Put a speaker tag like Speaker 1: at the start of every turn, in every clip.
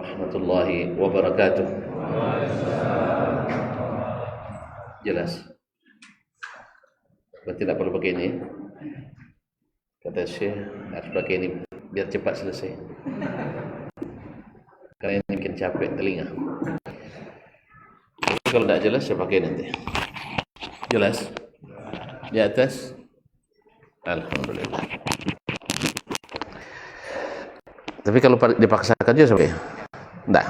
Speaker 1: warahmatullahi wabarakatuh. Jelas? Berarti tidak perlu pakai ini. Kata Syekh harus pakai ini biar cepat selesai. Karena ini bikin capek telinga. Kalau tidak jelas saya pakai nanti. Jelas? Di atas? Alhamdulillah. Tapi kalau dipaksakan juga sampai enggak.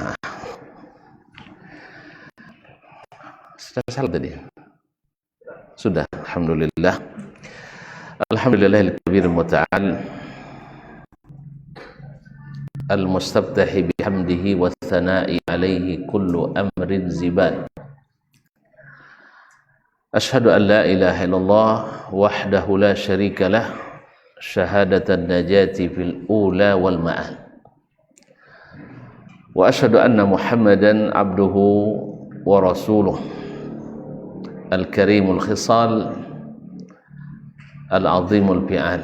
Speaker 1: Sudah salah tadi. Sudah, alhamdulillah. Alhamdulillahil kabir muta'al al-mustabtahi bihamdihi wa thana'i alaihi kullu amrin zibal. Ashhadu an la ilaha illallah wahdahu la syarika lah syahadatan najati fil ula wal ma'al. Wa ashhadu anna Muhammadan abduhu wa rasuluh al-karimul khisal al-azimul fi'al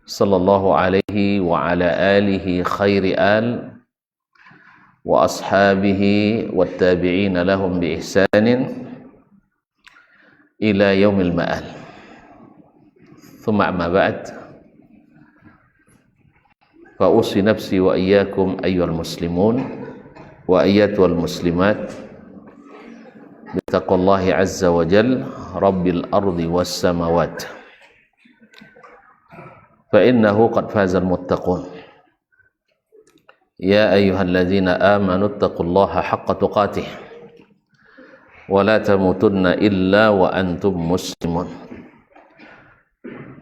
Speaker 1: sallallahu alaihi wa ala alihi khairi al wa ashabihi wa tabi'ina lahum bi ihsanin ila yaumil ma'al. Thumma amma ba'd. Fa'usi nafsi wa iyyakum ayyuhal muslimun wa ayyatuhal muslimat bittaqwallahi azza wa jal rabbil ardi was samawat fa innahu qad fazal muttaqun. Ya ayyuhalladzina amanu taqullaha haqqa tuqatih wa la tamutunna illa wa antum muslimun.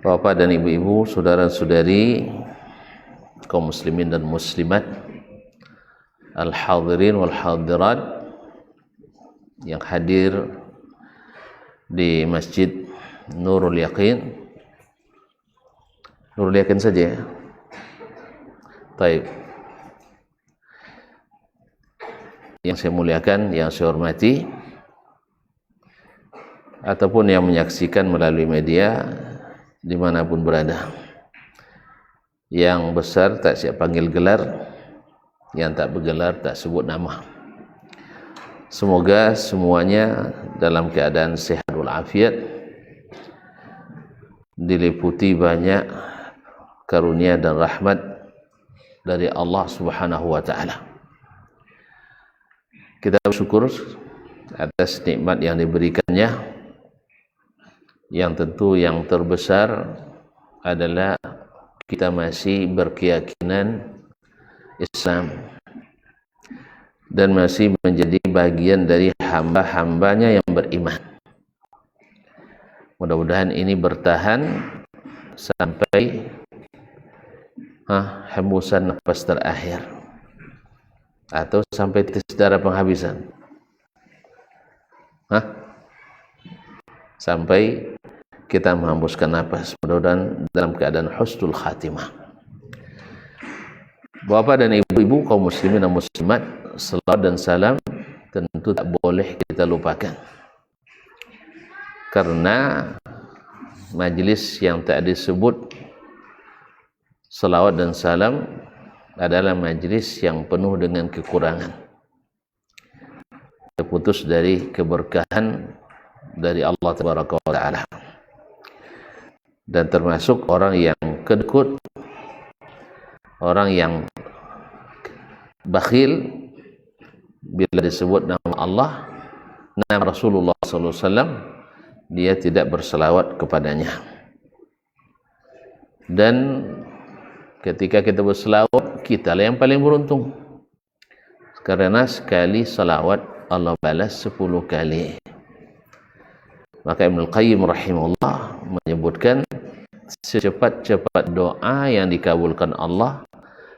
Speaker 1: Bapak dan ibu-ibu, saudara-saudari, kaum muslimin dan muslimat, al-hadirin wal hadirat yang hadir di Masjid Nurul Yaqin. Nurul Yaqin saja ya. Baik. Yang saya muliakan, yang saya hormati, ataupun yang menyaksikan melalui media dimanapun berada. Yang besar tak siap panggil gelar, yang tak bergelar tak sebut nama. Semoga semuanya dalam keadaan sehat walafiat, diliputi banyak karunia dan rahmat dari Allah Subhanahu wa taala. Kita bersyukur atas nikmat yang diberikannya, yang tentu yang terbesar adalah kita masih berkeyakinan Islam dan masih menjadi bagian dari hamba-hambanya yang beriman. Mudah-mudahan ini bertahan sampai hembusan nafas terakhir atau sampai titik darah penghabisan. Sampai kita menghembuskan nafas, mudah-mudahan dalam keadaan husnul khatimah. Bapak dan ibu-ibu, kaum muslimin dan muslimat, salawat dan salam tentu tak boleh kita lupakan, karena majlis yang tak disebut salawat dan salam adalah majlis yang penuh dengan kekurangan, terputus dari keberkahan dari Allah Tabaraka wa Ta'ala, dan termasuk orang yang kedekut, orang yang bakhil bila disebut nama Allah, nama Rasulullah SAW, dia tidak berselawat kepadanya. Dan ketika kita berselawat, kita lah yang paling beruntung, karena sekali salawat Allah balas 10 kali. Maka Ibnul Qayyim rahimahullah menyebutkan secepat-cepat doa yang dikabulkan Allah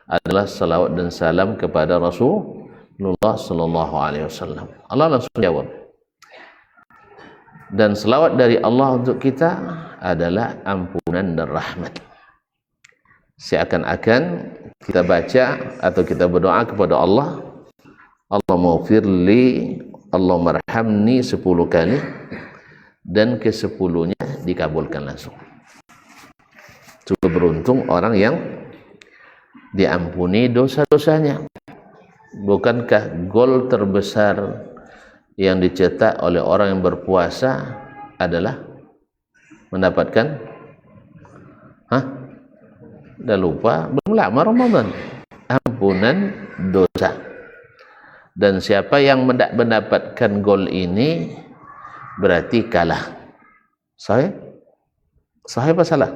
Speaker 1: adalah salawat dan salam kepada Rasulullah sallallahu alaihi wasallam. Allah langsung jawab. Dan salawat dari Allah untuk kita adalah ampunan dan rahmat. Seakan-akan kita baca atau kita berdoa kepada Allah, Allahumma ghfirli, Allahumma arhamni 10 kali, dan ke-10-nya dikabulkan langsung. Cukup beruntung orang yang diampuni dosa-dosanya. Bukankah gol terbesar yang dicetak oleh orang yang berpuasa adalah mendapatkan dah lupa, belum lama Ramadan, ampunan dosa. Dan siapa yang mendapatkan gol ini berarti kalah. Sahih? Sahih apa salah?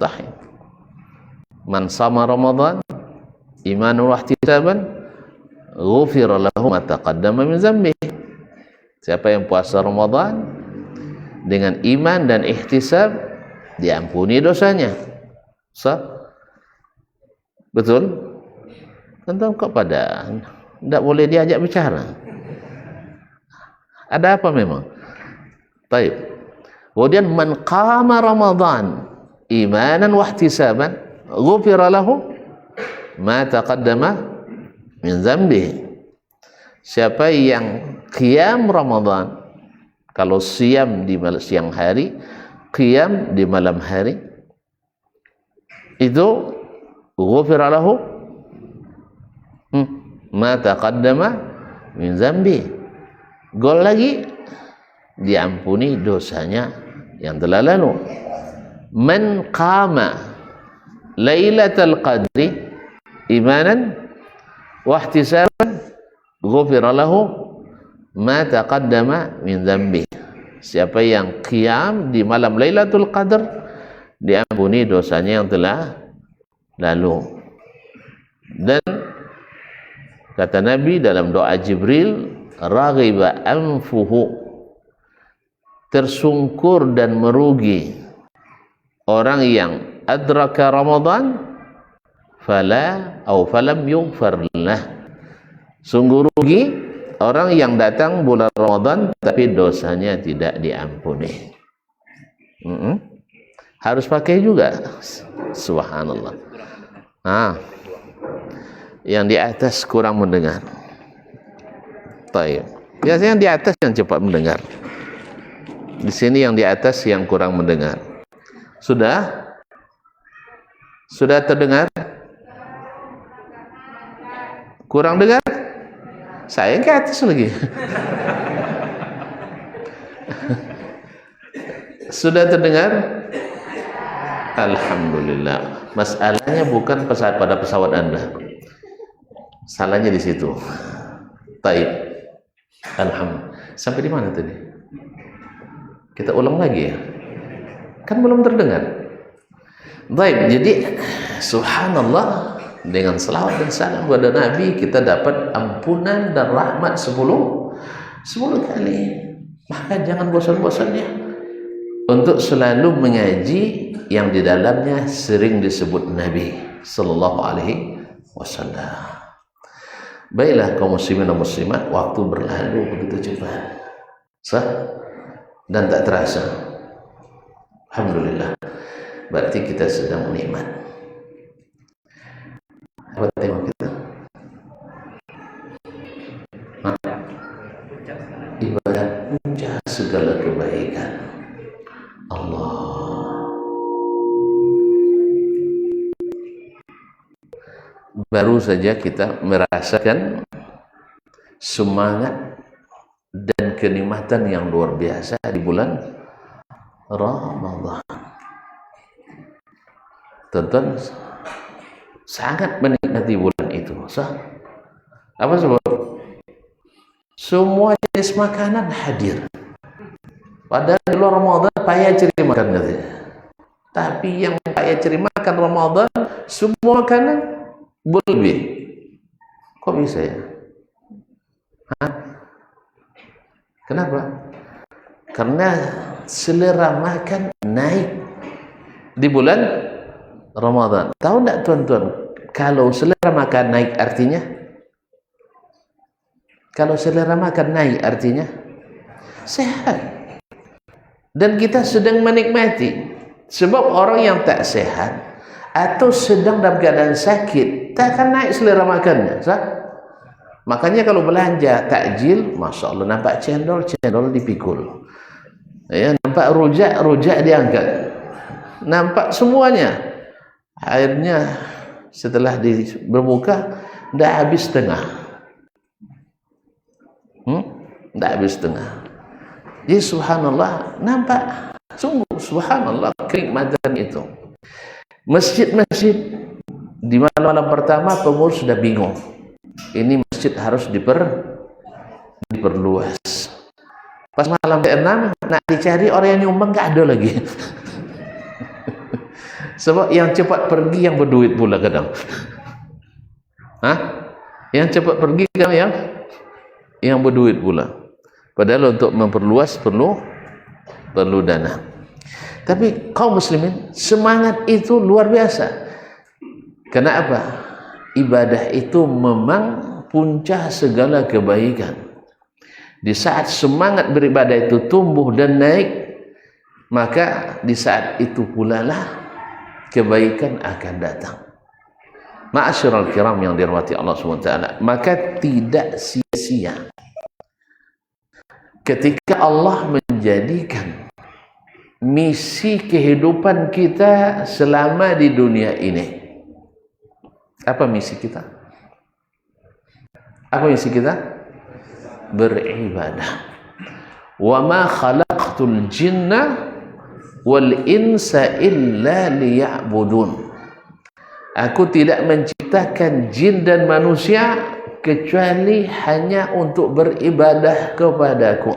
Speaker 1: Sahih. Man sama Ramadan imanan wa ihtisaban ghufira lahu ma taqaddama min dzambihi. Siapa yang puasa Ramadan dengan iman dan ihtisab, diampuni dosanya. Betul? Tentang kok pada tidak boleh diajak bicara. Ada apa memang? Baik. Kemudian man qama Ramadan imanan wa ihtisaban ghufira lahu ma taqaddama min dzambihi. Siapa yang qiyam Ramadan, kalau siam di siang hari, qiyam di malam hari, itu ghufira lahu ma taqaddama min dzambi. Gol lagi, diampuni dosanya yang telah lalu. Man qama lailatul qadri imanan wa ihtisaban ghufira lahu ma taqaddama min dzambi. Siapa yang qiyam di malam Lailatul Qadar, diampuni dosanya yang telah lalu. Dan kata Nabi dalam doa Jibril, raghiba anfuhu, tersungkur dan merugi orang yang adraka Ramadan falam yughfar lah. Sungguh rugi orang yang datang bulan Ramadan tapi dosanya tidak diampuni. Harus pakai juga. Subhanallah. Yang di atas kurang mendengar. Baik. Biasanya yang di atas yang cepat mendengar. Di sini yang di atas yang kurang mendengar. Sudah? Sudah terdengar? Kurang dengar? Saya ke atas lagi. Sudah terdengar? Alhamdulillah. Masalahnya bukan pada pesawat Anda. Salahnya di situ. Taib. Alhamdulillah. Sampai di mana tadi? Kita ulang lagi ya. Kan belum terdengar. Baik, jadi subhanallah, dengan selawat dan salam kepada Nabi kita dapat ampunan dan rahmat 10 kali. Maka jangan bosan-bosannya untuk selalu mengaji yang di dalamnya sering disebut Nabi sallallahu alaihi wasallam. Baiklah kaum muslimin dan muslimat, waktu berlalu begitu cepat. Dan tak terasa. Alhamdulillah. Berarti kita sedang menikmat. Apa tema kita? Ibadah puncak segala kebaikan. Allah. Baru saja kita merasakan semangat dan kenikmatan yang luar biasa di bulan Ramadan. Tonton sangat menikmati bulan itu. Apa sebab? Semua jenis makanan hadir. Padahal di luar Ramadan payah cari makan katanya. Tapi yang payah cari makan Ramadan, semua makanan berlebih. Kok bisa ya? Kenapa? Karena selera makan naik di bulan Ramadan. Tahu tak tuan-tuan, kalau selera makan naik artinya? Kalau selera makan naik artinya sehat. Dan kita sedang menikmati. Sebab orang yang tak sehat atau sedang dalam keadaan sakit, tak akan naik selera makannya. Makanya kalau belanja takjil, Masya Allah, nampak cendol dipikul. Ya, nampak rujak diangkat. Nampak semuanya. Akhirnya setelah berbuka tidak habis setengah. Tidak habis setengah. Jadi subhanallah, nampak sungguh subhanallah kenikmatan itu. Masjid-masjid di malam pertama pengurus sudah bingung. Ini masjid harus diperluas. Pas malam ke-6 nak dicari orang yang nyumbang nggak ada lagi. Sebab yang cepat pergi yang berduit pula kadang. Yang cepat pergi kan yang berduit pula. Padahal untuk memperluas perlu dana. Tapi kaum muslimin semangat itu luar biasa. Kenapa? Ibadah itu memang puncak segala kebaikan. Di saat semangat beribadah itu tumbuh dan naik, maka di saat itu pula lah kebaikan akan datang. Ma'asyiral kiram yang dirahmati Allah SWT, maka tidak sia-sia ketika Allah menjadikan misi kehidupan kita selama di dunia ini. Apa misi kita? Apa misi kita? Beribadah. Wa ma khalaqtul jinna wal insa illa liya'budun. Aku tidak menciptakan jin dan manusia kecuali hanya untuk beribadah kepadaku.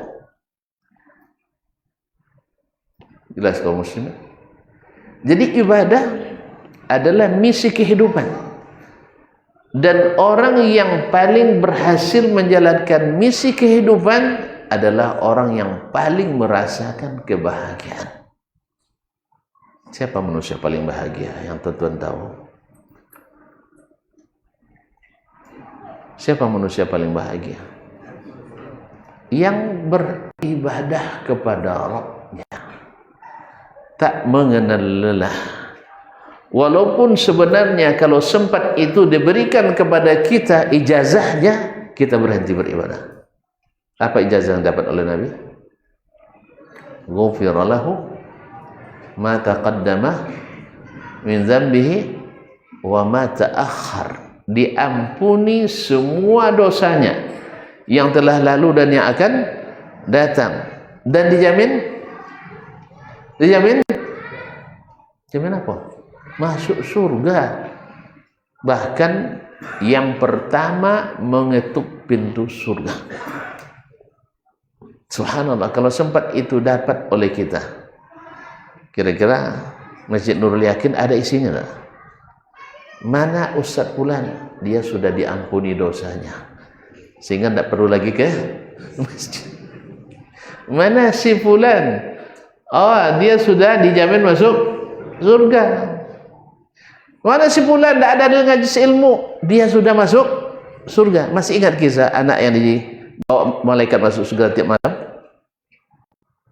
Speaker 1: Jelas kaum muslimin? Jadi ibadah adalah misi kehidupan. Dan orang yang paling berhasil menjalankan misi kehidupan adalah orang yang paling merasakan kebahagiaan. Siapa manusia paling bahagia yang tuan-tuan tahu? Siapa manusia paling bahagia? Yang beribadah kepada Rabb-Nya, tak mengenal lelah. Walaupun sebenarnya kalau sempat itu diberikan kepada kita ijazahnya, kita berhenti beribadah. Apa ijazah yang dapat oleh Nabi? Ghufira lahu ma taqaddama min dzambihi wa ma ta'akhkhar. Diampuni semua dosanya yang telah lalu dan yang akan datang, dan dijamin apa? Masuk surga. Bahkan yang pertama mengetuk pintu surga. Subhanallah, kalau sempat itu dapat oleh kita, kira-kira Masjid Nurul Yakin ada isinya tak? Mana Ustaz Fulan? Dia sudah diampuni dosanya, sehingga tidak perlu lagi ke masjid. Mana si Fulan? Oh, dia sudah dijamin masuk surga. Mana si Fulan? Tidak ada ngaji ilmu, dia sudah masuk surga. Masih ingat kisah anak yang dibawa malaikat masuk surga tiap malam?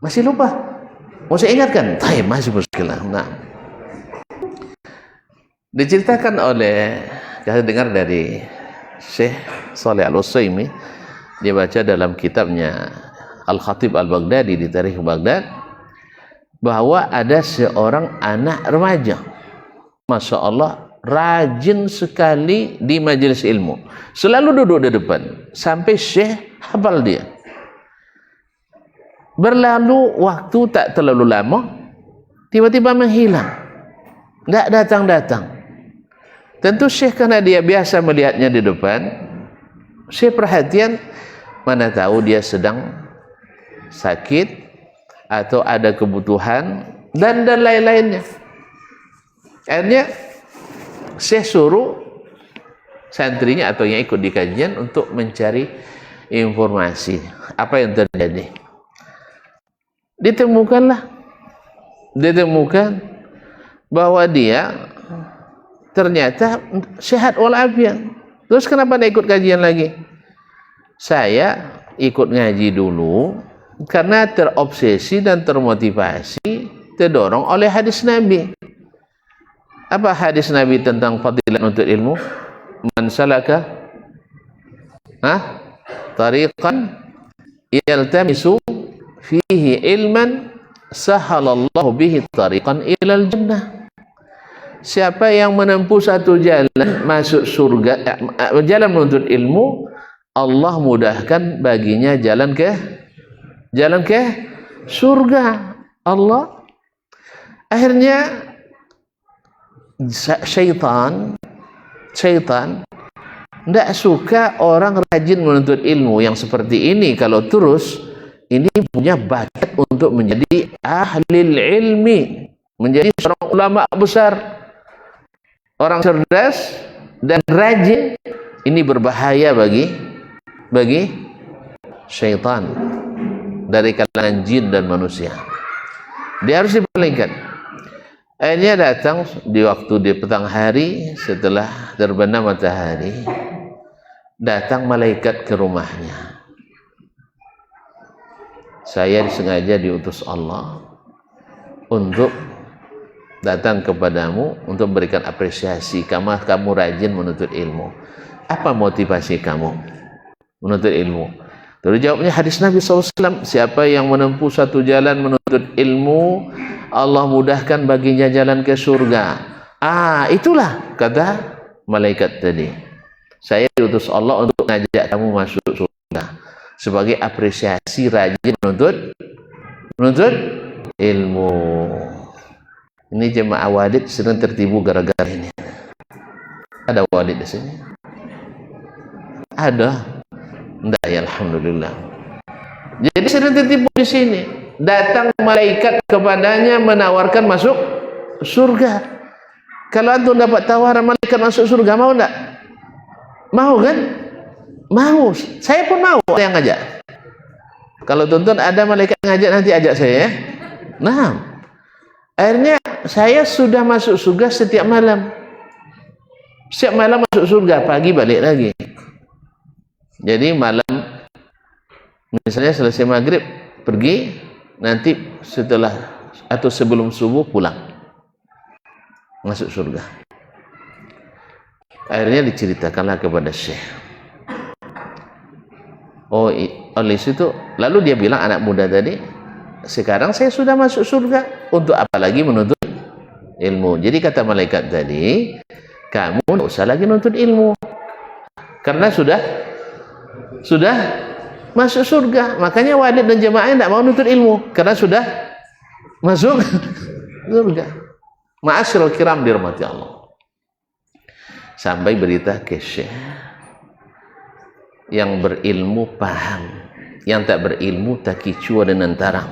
Speaker 1: Masih lupa? Mau saya ingatkan? Masih muskilah. Nah, diceritakan oleh, kita dengar dari Syekh Saleh Al-Utsaimin, dia baca dalam kitabnya Al-Khatib Al-Baghdadi di Tarikh Baghdad, bahwa ada seorang anak remaja, Masya Allah, rajin sekali di majelis ilmu, selalu duduk di depan sampai Syekh hafal dia. Berlalu waktu tak terlalu lama, tiba-tiba menghilang, tidak datang-datang. Tentu Syekh karena dia biasa melihatnya di depan, Syekh perhatian, mana tahu dia sedang sakit atau ada kebutuhan dan lain-lainnya. Akhirnya Syekh suruh santrinya atau yang ikut di kajian untuk mencari informasi apa yang terjadi. Ditemukan bahwa dia ternyata sehat walafiat. Terus kenapa tidak ikut kajian lagi? Saya ikut ngaji dulu karena terobsesi dan termotivasi, terdorong oleh hadis Nabi. Apa hadis Nabi tentang fadilat untuk ilmu? Man salaka tariqan yaltamisu fihi ilman sahalallahu bihi tariqan ilal jannah. siapa yang menempuh satu jalan masuk surga, jalan menuntut ilmu, Allah mudahkan baginya jalan ke surga. Allah akhirnya syaitan tidak suka orang rajin menuntut ilmu yang seperti ini. Kalau terus ini punya bakat untuk menjadi ahli ilmi, menjadi seorang ulama besar, orang cerdas dan rajin. Ini berbahaya bagi syaitan dari kalangan jin dan manusia. Dia harus dipalingkan. Akhirnya datang di waktu di petang hari setelah terbenam matahari, datang malaikat ke rumahnya. Saya sengaja diutus Allah untuk datang kepadamu untuk memberikan apresiasi kamu rajin menuntut ilmu. Apa motivasi kamu menuntut ilmu? Terus jawabnya hadis Nabi SAW, siapa yang menempuh satu jalan menuntut ilmu, Allah mudahkan baginya jalan ke surga. Itulah kata malaikat tadi, saya diutus Allah untuk mengajak kamu masuk surga sebagai apresiasi rajin menuntut ilmu. Ini jemaah wadid sering tertipu gara-gara ini. Ada wadid di sini? Ada. Enggak, ya alhamdulillah. Jadi sering tertipu di sini. Datang malaikat kepadanya menawarkan masuk surga. Kalau antum dapat tawaran malaikat masuk surga, mau enggak? Mau kan? Mau. Saya pun mau yang ngajak. Kalau tuntun ada malaikat ngajak, nanti ajak saya ya. Nah, akhirnya saya sudah masuk surga setiap malam. Setiap malam masuk surga, pagi balik lagi. Jadi malam misalnya selesai maghrib pergi, nanti setelah atau sebelum subuh pulang masuk surga. Akhirnya diceritakanlah kepada Syekh. Oleh situ lalu dia bilang, anak muda tadi, sekarang saya sudah masuk surga, untuk apa lagi menuntut ilmu? Jadi kata malaikat tadi, kamu tidak usah lagi menuntut ilmu karena sudah masuk surga. Makanya wadid dan jemaah tidak mau nuntut ilmu karena sudah masuk surga. Ma'asyiral kiram dirahmati Allah. Sampai berita ke Syekh, yang berilmu paham, yang tak berilmu takicua dan nantarang.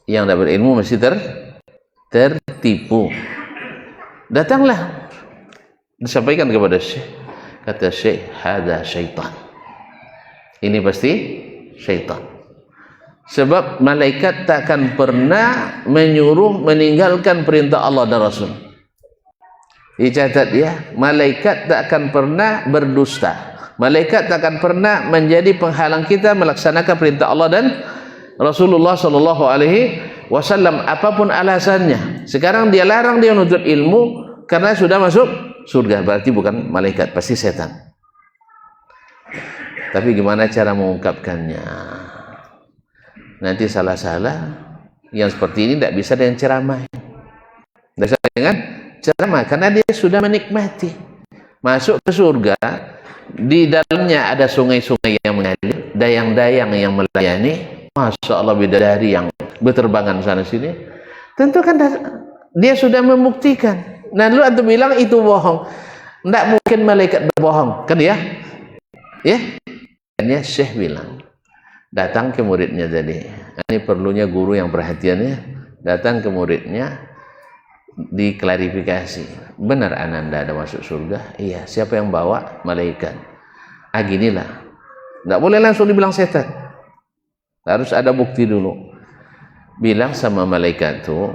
Speaker 1: Yang tak berilmu mesti tertipu. Datanglah, disampaikan kepada Syekh. Kata Syekh, hada syaitan. Ini pasti syaitan. Sebab malaikat takkan pernah menyuruh meninggalkan perintah Allah dan Rasul. Dicatat ya, malaikat takkan pernah berdusta. Malaikat takkan pernah menjadi penghalang kita melaksanakan perintah Allah dan Rasulullah sallallahu alaihi wasallam, apapun alasannya. Sekarang dia larang dia menuntut ilmu karena sudah masuk surga, berarti bukan malaikat, pasti setan. Tapi gimana cara mengungkapkannya? Nanti salah-salah. Yang seperti ini tidak bisa dengan ceramah. Tidak bisa dengan ceramah karena dia sudah menikmati masuk ke surga. Di dalamnya ada sungai-sungai yang mengalir, dayang-dayang yang melayani. Masya Allah, bidadari yang berterbangan sana sini. Tentu kan dia sudah membuktikan. Nah, lu antum bilang itu bohong. Tidak mungkin malaikat berbohong, kan ya? Ya? Akhirnya Syekh bilang, datang ke muridnya tadi. Ini perlunya guru yang perhatiannya. Datang ke muridnya, diklarifikasi. Benar Ananda ada masuk surga? Iya. Siapa yang bawa? Malaikat. Ginilah. Tidak boleh langsung dibilang setan. Harus ada bukti dulu. Bilang sama malaikat tuh,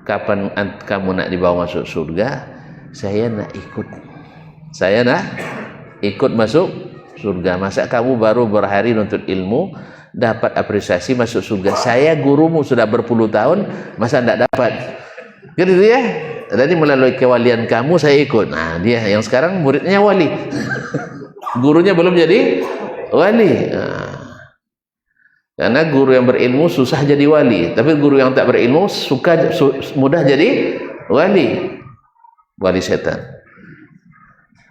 Speaker 1: kapan kamu nak dibawa masuk surga? Saya nak ikut. Saya nak ikut masuk surga. Masa kamu baru berhari nuntut ilmu dapat apresiasi masuk surga? Saya gurumu sudah berpuluh tahun, masa tidak dapat? Gitu ya. Jadi melalui kewalian kamu saya ikut. Nah, dia yang sekarang muridnya wali. Gurunya belum jadi wali. Karena guru yang berilmu susah jadi wali, tapi guru yang tak berilmu mudah jadi wali setan.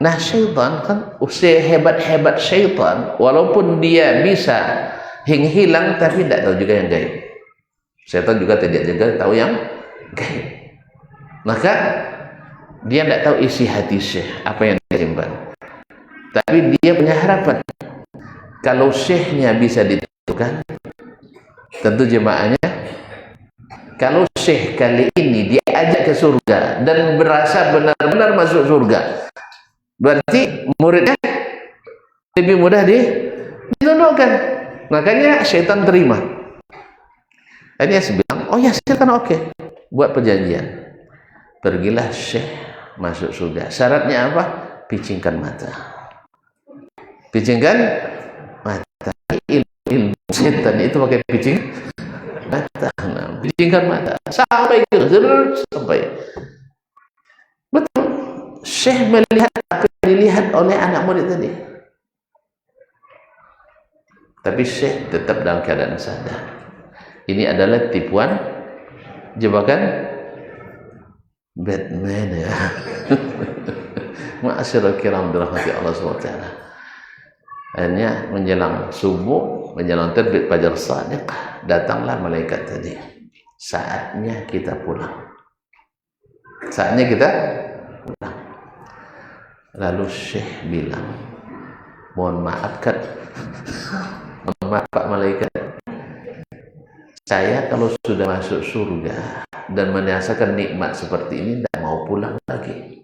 Speaker 1: Nah, syaitan kan sehebat-hebat syaitan, walaupun dia bisa hilang, tapi tidak tahu juga yang gaib. Syaitan juga tidak juga tahu yang gaib. Maka dia tidak tahu isi hati syekh, apa yang dia simpan. Tapi dia punya harapan, kalau syekhnya bisa ditentukan, tentu jemaahnya, kalau syekh kali ini dia ajak ke surga dan berasa benar-benar masuk surga, berarti muridnya lebih mudah ditundukkan. Makanya syaitan terima. Akhirnya saya bilang, oh ya silakan, oke, buat perjanjian. Pergilah syekh masuk surga. Syaratnya apa? Picingkan mata. Picingkan mata. Ilmu setan itu pakai picing mata. Nah, picingkan mata sampai betul. Syekh melihat apa yang dilihat oleh anak murid tadi. Tapi syekh tetap dalam keadaan sadar. Ini adalah tipuan, jebakan Batman ya. Ma'asyiral kiram dirahmati Allah SWT. Akhirnya menjelang subuh, menjelang terbit fajar shadiq, datanglah malaikat tadi. Saatnya kita pulang. Saatnya kita pulang. Lalu syekh bilang, mohon maaf Kak, mohon maaf Pak Malaikat, saya kalau sudah masuk surga dan merasakan nikmat seperti ini, tidak mau pulang lagi.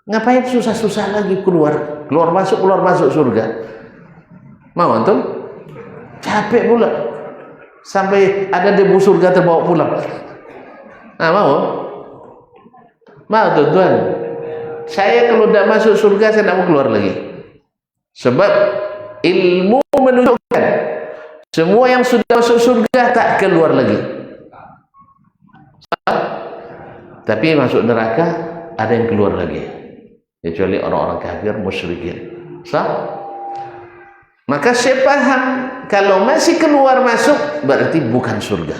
Speaker 1: Ngapain susah-susah lagi keluar masuk surga? Mau antum? Capek pula. Sampai ada debu surga terbawa pulang. Nah, mau? Mau tuan-tuan? Saya kalau tidak masuk surga, saya tidak mau keluar lagi. Sebab ilmu menunjukkan semua yang sudah masuk surga tak keluar lagi. Tapi masuk neraka ada yang keluar lagi, kecuali orang-orang kafir musyrikin. Maka saya paham kalau masih keluar masuk berarti bukan surga.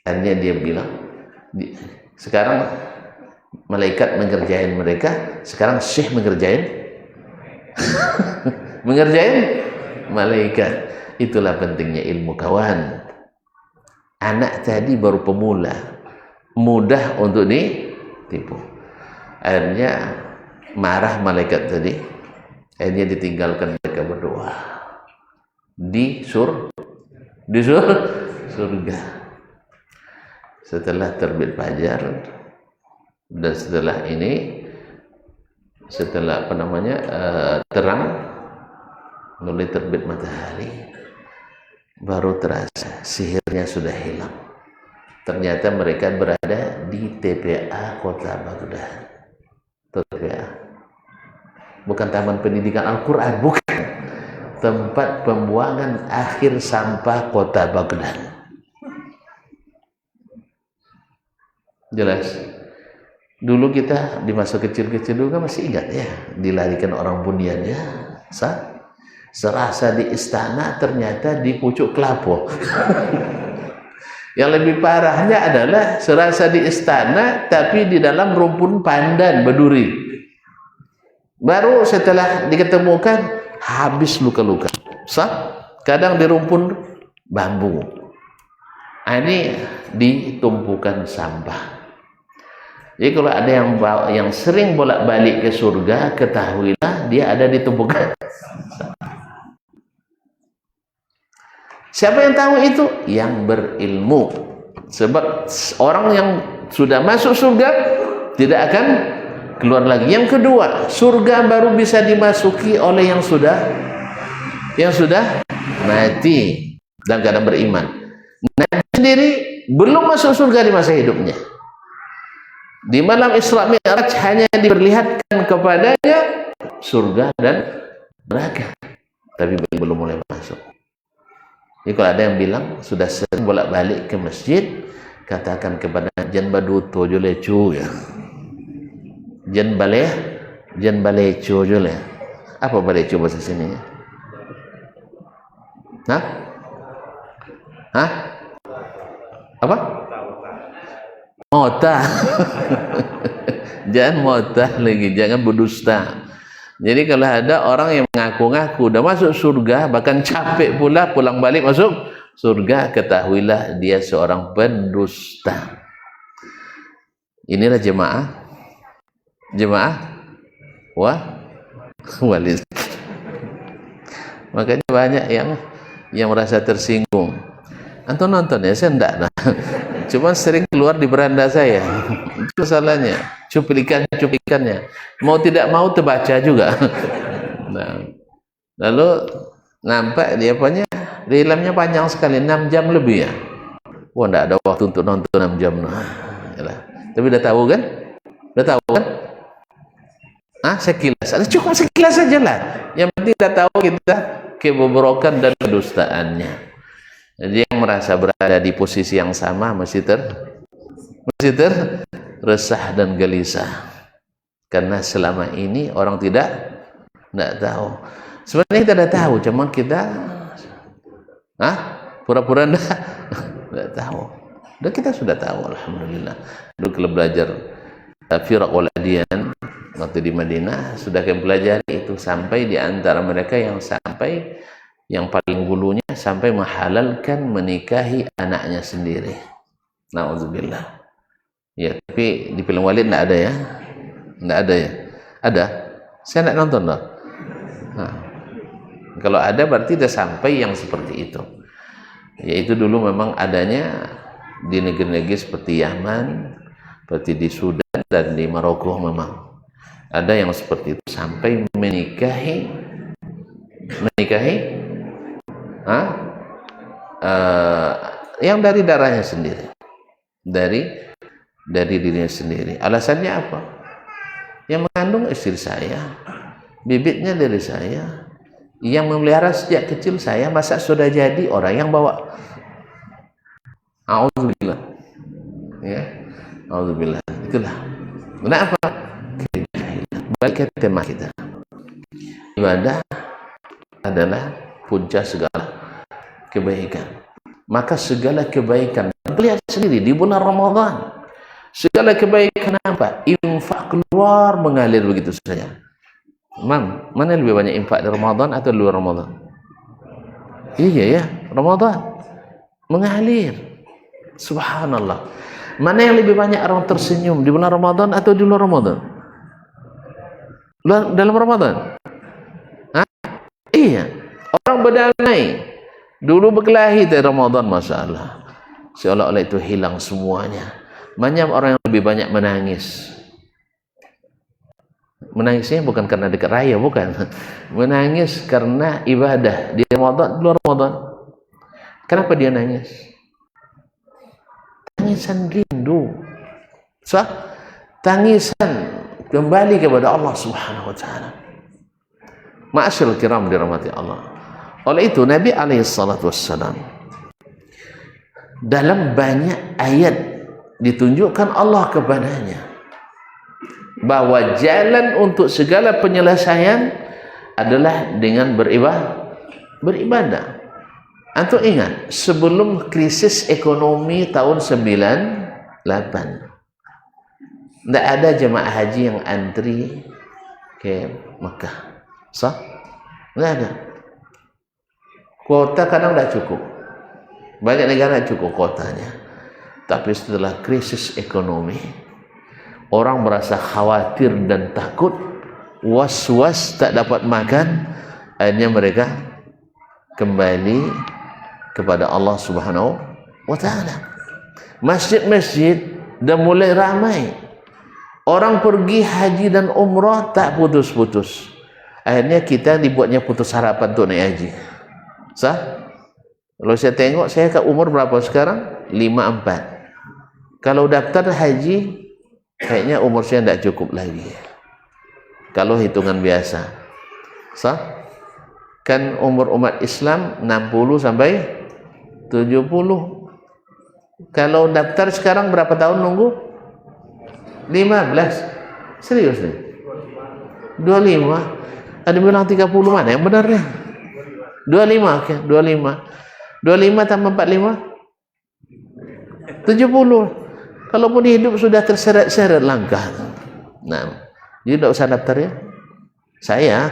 Speaker 1: Akhirnya dia bilang, sekarang malaikat mengerjain mereka, sekarang syekh mengerjain malaikat. Itulah pentingnya ilmu, kawan. Anak tadi baru pemula, mudah untuk ditipu. Akhirnya marah malaikat tadi. Akhirnya ditinggalkan mereka berdoa di surga. Setelah terbit fajar dan setelah terang, mulai terbit matahari, baru terasa sihirnya sudah hilang. Ternyata mereka berada di TPA Kota Baghdad. TPA bukan Taman Pendidikan Al-Quran, bukan. Tempat pembuangan akhir sampah Kota Baghdad. Jelas. Dulu kita di masa kecil-kecil dulu kan masih ingat ya, dilarikan orang bunyiannya. Serasa di istana, ternyata di pucuk kelapa. Yang lebih parahnya adalah serasa di istana tapi di dalam rumpun pandan berduri. Baru setelah diketemukan habis luka-luka. Kadang di rumpun bambu. Ini ditumpukan sampah. Jadi kalau ada yang sering bolak-balik ke surga, ketahuilah dia ada di tumpukan. Siapa yang tahu itu? Yang berilmu. Sebab orang yang sudah masuk surga tidak akan keluar lagi. Yang kedua, surga baru bisa dimasuki oleh yang sudah mati dalam keadaan beriman. Nabi sendiri belum masuk surga di masa hidupnya. Di malam Isra Mi'raj hanya diperlihatkan kepadanya surga dan neraka, tapi belum mulai masuk. Jadi kalau ada yang bilang sudah sering bolak-balik ke masjid, katakan kepada jan baduto jole cu ya. Jan baleco jole. Apa baleco bahasa sini? Hah? Apa? Motah. Jangan motah lagi, jangan berdusta. Jadi kalau ada orang yang mengaku-ngaku dah masuk surga, bahkan capek pula pulang balik masuk surga, ketahuilah dia seorang pendusta. Inilah jemaah walis. Makanya banyak yang merasa tersinggung. Antum nonton ya, saya enggak nah. Cuma sering keluar di beranda saya. Itu masalahnya. Cuplikannya. Mau tidak mau terbaca juga. Nah, lalu nampak dia punya filmnya panjang sekali, 6 jam lebih ya. Wah, enggak ada waktu untuk nonton 6 jam. Nah, yalah. Tapi udah tahu kan? Sekilas. Cukup sekilas saja lah. Yang penting kita tahu kita kebobrokan dan kedustaannya. Jadi yang merasa berada di posisi yang sama mesti resah dan gelisah. Karena selama ini orang tidak tahu. Sebenarnya kita dah tahu, cuma kita pura-pura tidak tahu. Dan kita sudah tahu, alhamdulillah. Dulu kalau belajar firaq wal adyan waktu di Madinah, sudah kami pelajari itu sampai di antara mereka yang paling bulunya sampai menghalalkan menikahi anaknya sendiri. Na'udzubillah. Ya, tapi di film Walid enggak ada ya? Enggak ada ya? Ada? Saya enggak nonton loh. Kalau ada berarti sudah sampai yang seperti itu. Yaitu dulu memang adanya di negeri-negeri seperti Yaman, seperti di Sudan dan di Maroko memang. Ada yang seperti itu sampai menikahi yang dari darahnya sendiri, dari dirinya sendiri. Alasannya apa? Yang mengandung istri saya, bibitnya dari saya, yang memelihara sejak kecil saya, masa sudah jadi orang yang bawa. A'udzubillah. Ya, a'udzubillah. Itulah. Kenapa? Balik ke tema kita. Ibadah adalah puncak segala kebaikan. Maka segala kebaikan, lihat sendiri di bulan Ramadan, segala kebaikan apa? Infak keluar mengalir begitu saja. Mana lebih banyak infak di Ramadan atau di luar Ramadan? Iya ya, Ramadan mengalir. Subhanallah. Mana yang lebih banyak orang tersenyum di bulan Ramadan atau di luar Ramadan? Dalam Ramadan? Iya. Orang berdamai. Dulu berkelahi di Ramadan, masalah. Seolah-olah itu hilang semuanya. Banyak orang yang lebih banyak menangis. Menangisnya bukan karena dekat raya, bukan. Menangis karena ibadah di Ramadan, di luar Ramadan. Kenapa dia nangis? Tangisan rindu. Tangisan kembali kepada Allah Subhanahu wa taala. Ma'asyiral kiram dirahmati Allah. Oleh itu Nabi alaihi salatu wassalam dalam banyak ayat ditunjukkan Allah kepadanya bahwa jalan untuk segala penyelesaian adalah dengan beribadah. Antum ingat sebelum krisis ekonomi tahun 98 tidak ada jemaah haji yang antri ke Mekah. Sah? Tidak ada. Kuota kadang tidak cukup. Banyak negara cukup kuotanya. Tapi setelah krisis ekonomi, orang merasa khawatir dan takut, was-was tak dapat makan, akhirnya mereka kembali kepada Allah Subhanahu wa taala. Masjid-masjid dah mulai ramai. Orang pergi haji dan umrah tak putus-putus. Akhirnya kita dibuatnya putus harapan untuk naik haji. Sah? Kalau saya tengok, saya ke umur berapa sekarang? 54. Kalau daftar haji, kayaknya umur saya tidak cukup lagi. Kalau hitungan biasa. Sah? Kan umur umat Islam 60 sampai 70. Kalau daftar sekarang berapa tahun nunggu? 15. Serius nih? 25. Ada bilang 30 mana yang benarnya? 25, oke, 25. 25 tambah 45? 70. Kalaupun hidup sudah terseret-seret langkah. Nah, jadi tidak usah daftar ya. Saya,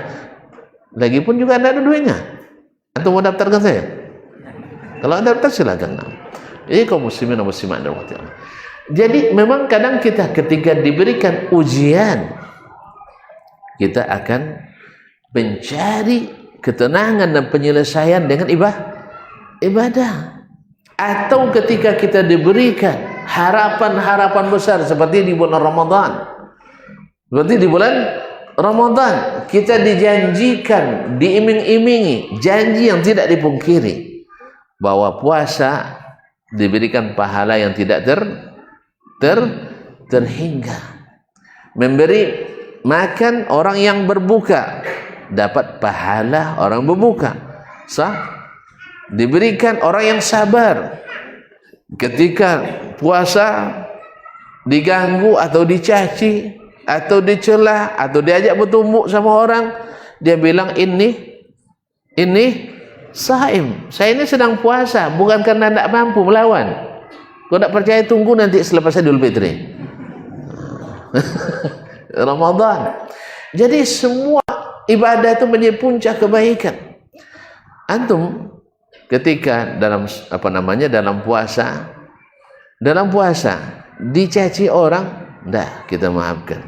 Speaker 1: lagi pun juga tidak ada duitnya. Antum mau daftar ke saya? Kalau ada daftar silakan. Ini kaum muslimin dan muslimat dan muslimat. Jadi memang kadang kita ketika diberikan ujian, kita akan mencari ketenangan dan penyelesaian dengan ibadah. Atau ketika kita diberikan harapan-harapan besar seperti di bulan Ramadan. Seperti di bulan Ramadan kita dijanjikan, diiming-imingi janji yang tidak dipungkiri bahwa puasa diberikan pahala yang tidak terhingga. Memberi makan orang yang berbuka dapat pahala orang berbuka. Sah? Diberikan orang yang sabar ketika puasa diganggu atau dicaci atau dicela atau diajak bertumbuk sama orang, dia bilang ini saim, saya ini sedang puasa bukan karena tidak mampu melawan. Kau tak percaya tunggu nanti selepas Idul Fitri Ramadan. Jadi semua ibadah itu menjadi puncak kebaikan. Antum ketika dalam puasa dicaci orang, dah kita maafkan.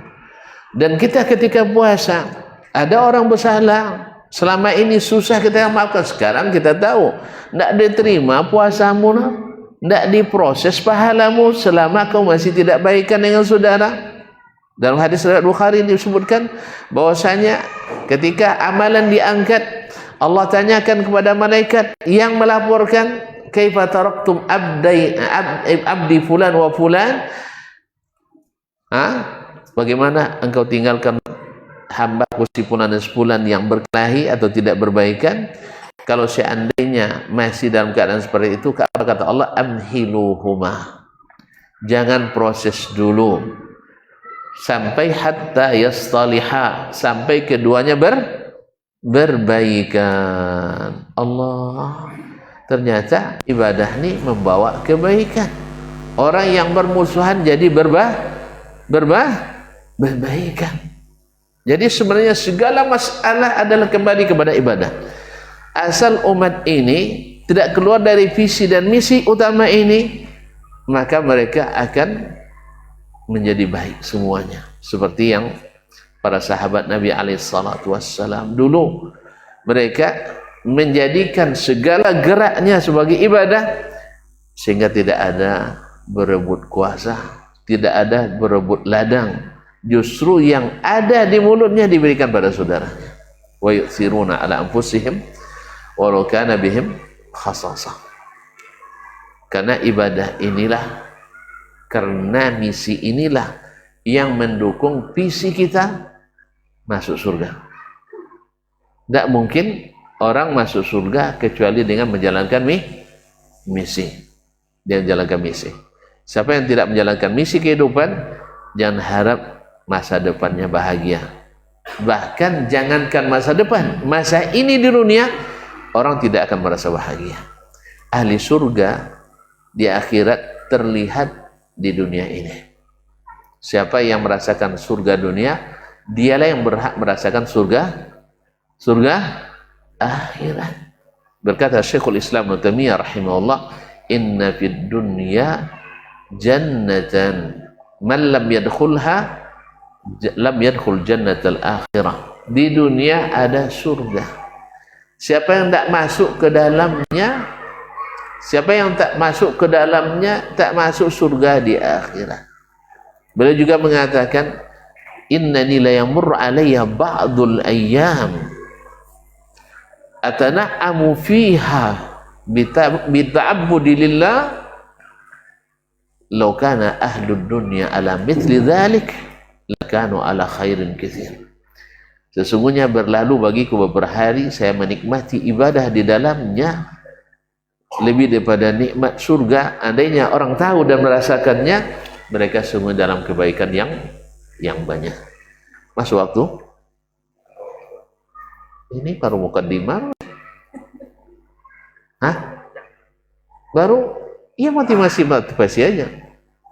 Speaker 1: Dan kita ketika puasa ada orang bersalah, selama ini susah kita maafkan, sekarang kita tahu tidak diterima puasamu, tidak diproses pahalamu selama kau masih tidak baikan dengan saudara. Dalam hadis riwayat Bukhari disebutkan bahwasanya ketika amalan diangkat, Allah tanyakan kepada malaikat yang melaporkan, kaifa taraktum abdi fulan wa fulan, bagaimana engkau tinggalkan hamba si fulan dan sepulan yang berkelahi atau tidak berbaikan? Kalau seandainya masih dalam keadaan seperti itu, kata Allah, amhiluhuma, jangan proses dulu sampai hatta yastaliha, sampai keduanya berbaikan. Allah, ternyata ibadah ini membawa kebaikan. Orang yang bermusuhan jadi berbaikan. Jadi sebenarnya segala masalah adalah kembali kepada ibadah. Asal umat ini tidak keluar dari visi dan misi utama ini, maka mereka akan menjadi baik semuanya. Seperti yang para sahabat Nabi SAW dulu, mereka menjadikan segala geraknya sebagai ibadah, sehingga tidak ada berebut kuasa, tidak ada berebut ladang. Justru yang ada di mulutnya diberikan pada saudaranya. Wa yu'thiruna ala anfusihim walau kana bihim khasasah. Karena ibadah inilah, karena misi inilah yang mendukung visi kita masuk surga. Tidak mungkin orang masuk surga kecuali dengan menjalankan misi. Dia menjalankan misi. Siapa yang tidak menjalankan misi kehidupan, jangan harap masa depannya bahagia. Bahkan jangankan masa depan, masa ini di dunia orang tidak akan merasa bahagia. Ahli surga di akhirat terlihat di dunia ini. Siapa yang merasakan surga dunia, dialah yang berhak merasakan surga akhirat. Berkata Syekhul Islam Ibnu Taimiyah rahimahullah, inna fid dunya jannatan man lam yadkhulha lam yadkhul jannatal akhirah. Di dunia ada surga. Siapa yang tak masuk ke dalamnya, siapa yang tak masuk ke dalamnya, tak masuk surga di akhirat. Beliau juga mengatakan, innani la yamur alayya ba'dul ayyam atana'amu fiha bita'abbudi lillah law kana ahlud dunya ala mithli dhalik lakanu ala khairin katsir. Sesungguhnya berlalu bagiku beberapa hari saya menikmati ibadah di dalamnya lebih daripada nikmat surga. Andainya orang tahu dan merasakannya, mereka semua dalam kebaikan yang banyak. Masuk waktu? Ini baru mukaddimah. Hah? Baru? Iya, motivasi aja.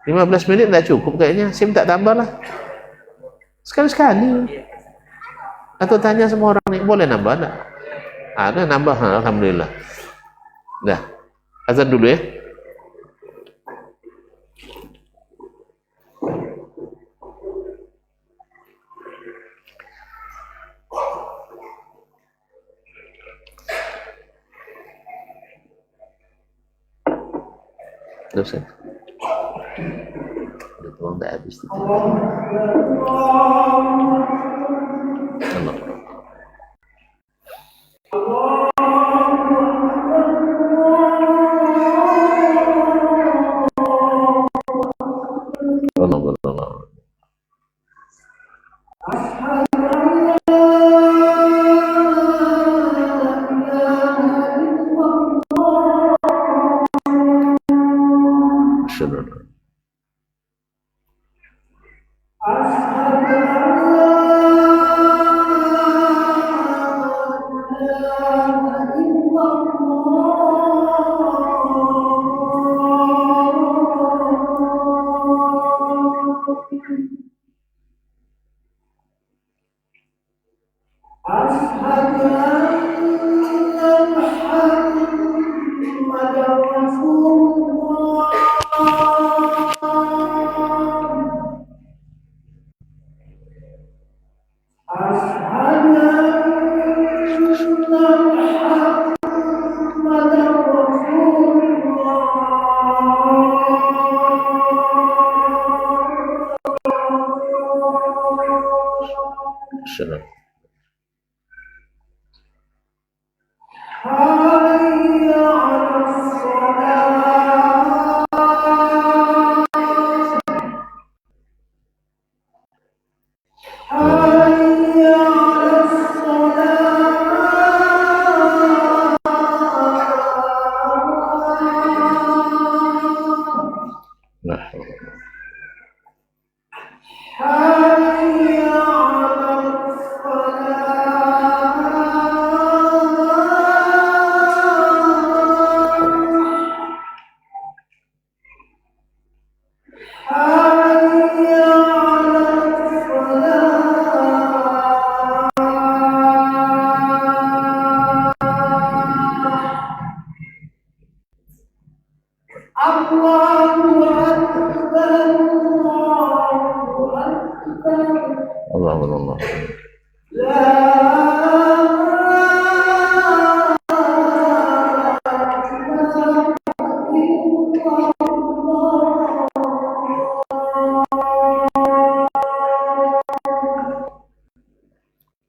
Speaker 1: 15 menit dah cukup kayaknya. Saya minta tambah lah. Sekali-sekali. Atau tanya semua orang nih, boleh nambah tak? Ada nambah, alhamdulillah. Dah. Azan dulu ya. Terus ya. Udah tuang dah habis itu. Allah. Allah. Allah.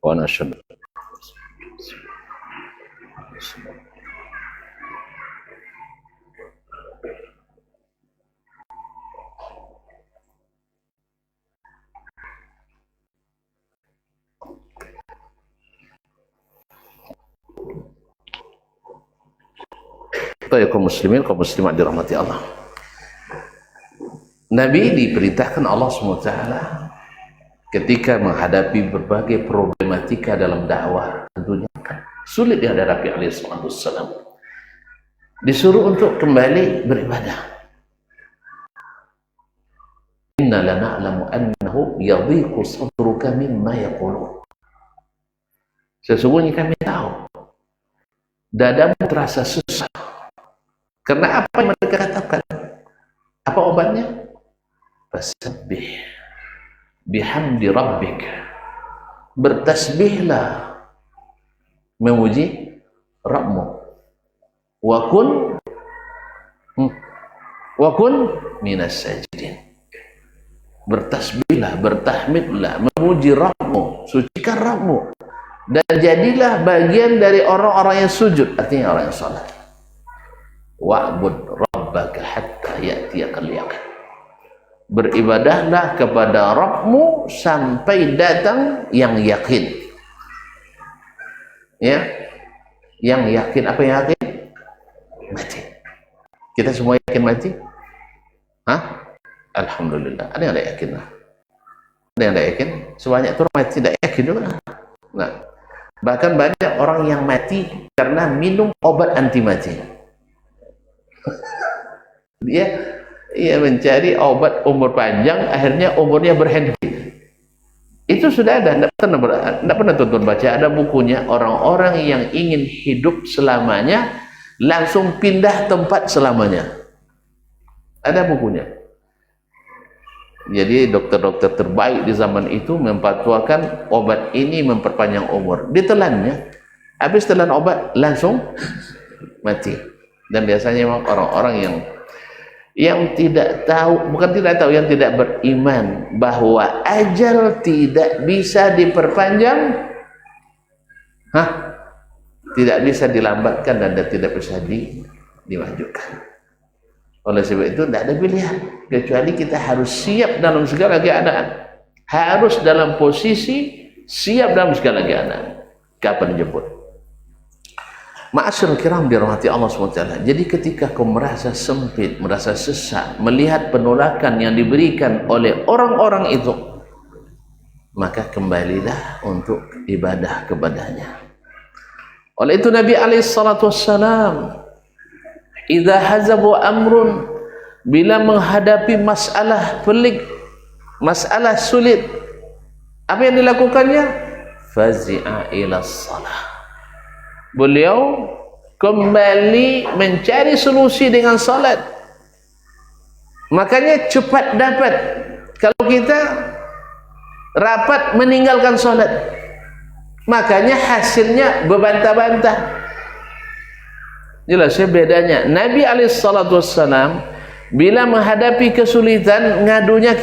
Speaker 1: Wa nashhadu ya kaum muslimin, kaum muslimat dirahmati Allah. Nabi diperintahkan Allah SWT ketika menghadapi berbagai problematika dalam dakwah, tentunya kan sulit dihadapi alaihi wassalam. Disuruh untuk kembali beribadah. Inna lana'lamu annahu yadhiqu sadruka mimma yaqulun. Sesungguhnya kami tahu dadamu terasa susah karena apa yang mereka katakan. Apa obatnya? Fasabbih bihamdi rabbik. Bertasbihlah memuji Rabbmu. Wa kun minas sajidin. Bertasbihlah, bertahmidlah, memuji Rabbmu, sucikan Rabbmu, dan jadilah bagian dari orang-orang yang sujud, artinya orang yang salat. Wa'bud rabbaka hatta ya'tiyakal yaqin. Beribadahlah kepada Rabbmu sampai datang yang yakin. Ya, yang yakin. Apa yang yakin? Mati. Kita semua yakin mati? Hah? Alhamdulillah. Ada yang tidak yakin lah. Ada yang tidak yakin? Sebanyak itu orang mati tidak yakin juga. Nah, bahkan banyak orang yang mati karena minum obat anti mati. Ia mencari obat umur panjang, akhirnya umurnya berhenti. Itu sudah ada, tidak pernah tonton baca, ada bukunya, orang-orang yang ingin hidup selamanya langsung pindah tempat selamanya. Ada bukunya. Jadi dokter-dokter terbaik di zaman itu memfatwakan obat ini memperpanjang umur. Ditelannya, habis telan obat langsung mati. Dan biasanya memang orang-orang yang tidak tahu, bukan tidak tahu, yang tidak beriman bahwa ajal tidak bisa diperpanjang, tidak bisa dilambatkan dan tidak bisa dimajukan. Oleh sebab itu tidak ada pilihan kecuali kita harus siap dalam segala keadaan, harus dalam posisi siap dalam segala keadaan. Kapan dijemput? Ma'asyiral kiram dirahmati Allah SWT. Jadi ketika kau merasa sempit, merasa sesak, melihat penolakan yang diberikan oleh orang-orang itu, maka kembalilah untuk ibadah kepadanya. Oleh itu Nabi SAW, idza hazabu amrun, bila menghadapi masalah pelik, masalah sulit, apa yang dilakukannya? Fazi'a ila shalah. Beliau kembali mencari solusi dengan salat. Makanya cepat dapat. Kalau kita rapat meninggalkan salat, makanya hasilnya berbantah-bantah. Jelasnya bedanya. Nabi SAW bila menghadapi kesulitan ngadunya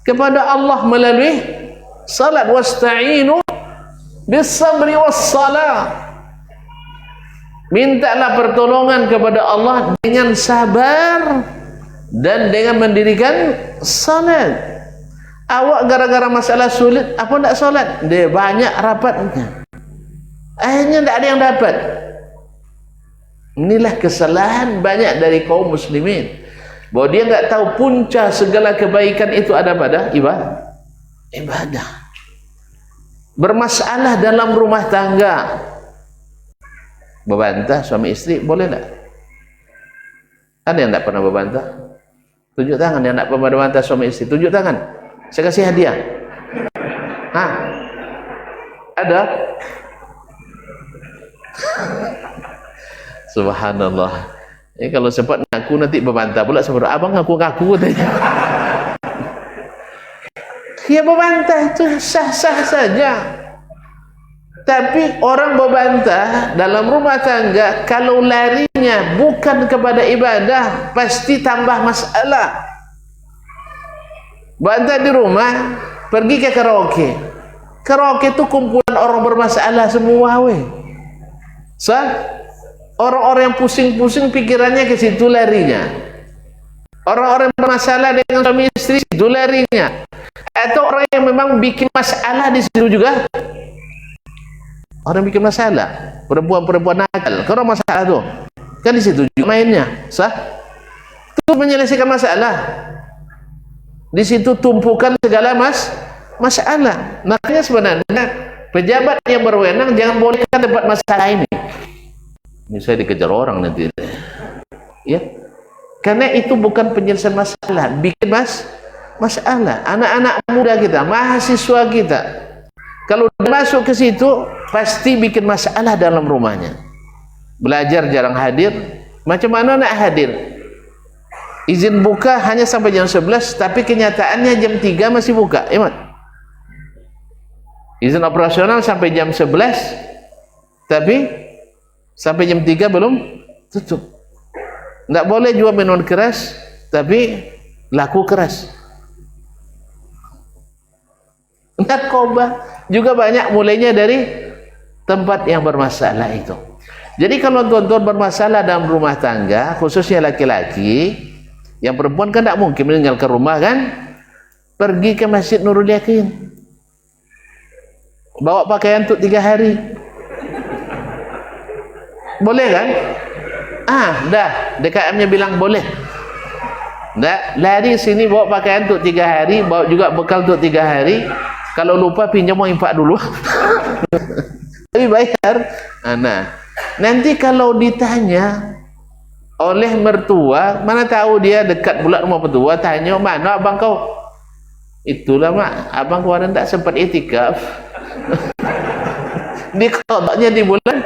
Speaker 1: kepada Allah melalui salat. Wasta'inu bis-sabri was-salah. Mintalah pertolongan kepada Allah dengan sabar dan dengan mendirikan salat. Awak gara-gara masalah sulit apa tidak salat? Dia banyak rapatnya, akhirnya tidak ada yang dapat. Inilah kesalahan banyak dari kaum muslimin, bahwa dia tidak tahu punca segala kebaikan itu ada pada ibadah. Bermasalah dalam rumah tangga, berbantah suami istri boleh tak? Ada yang tak pernah berbantah? Tunjuk tangan yang tak pernah berbantah suami istri. Tunjuk tangan, saya kasih hadiah. Ada? Subhanallah. Ini kalau sempat ngaku nanti berbantah pula. Sebab abang ngaku-ngaku katanya. Ya berbantah itu sah-sah saja. Tapi orang berbantah dalam rumah tangga, kalau larinya bukan kepada ibadah, pasti tambah masalah. Bantah di rumah, pergi ke karaoke. Karaoke itu kumpulan orang bermasalah semua, orang-orang yang pusing-pusing pikirannya ke situ larinya. Orang-orang yang bermasalah dengan suami istri, situ larinya. Atau orang yang memang bikin masalah di situ juga. Orang bikin masalah, perempuan-perempuan nakal, kalau masalah tuh kan di situ juga mainnya, itu menyelesaikan masalah. Di situ tumpukan segala masalah. Makanya sebenarnya pejabat yang berwenang jangan bolehkan debat masalah ini. Ini saya dikejar orang nanti, ya, karena itu bukan penyelesaian masalah, bikin masalah. Anak-anak muda kita, mahasiswa kita, kalau masuk ke situ pasti bikin masalah dalam rumahnya. Belajar jarang hadir, macam mana nak hadir? Izin buka hanya sampai jam 11, tapi kenyataannya jam 3 masih buka. Izin operasional sampai jam 11, tapi sampai jam 3 belum tutup. Tidak boleh jual minuman keras, tapi laku keras. Narkoba juga banyak mulainya dari tempat yang bermasalah itu. Jadi kalau tuan-tuan bermasalah dalam rumah tangga, khususnya laki-laki, yang perempuan kan tidak mungkin meninggalkan rumah kan, pergi ke Masjid Nurul Yakin, bawa pakaian untuk 3 hari, boleh kan? Dah DKM-nya bilang boleh. Dah lari sini bawa pakaian untuk 3 hari, bawa juga bekal untuk 3 hari. Kalau lupa pinjam mau infak dulu. Tapi bayar. Nah, nanti kalau ditanya oleh mertua. Mana tahu dia dekat pula rumah mertua, tanya, mana abang kau? Itulah mak, abang kemarin tak sempat itikaf. Diqadanya di bulan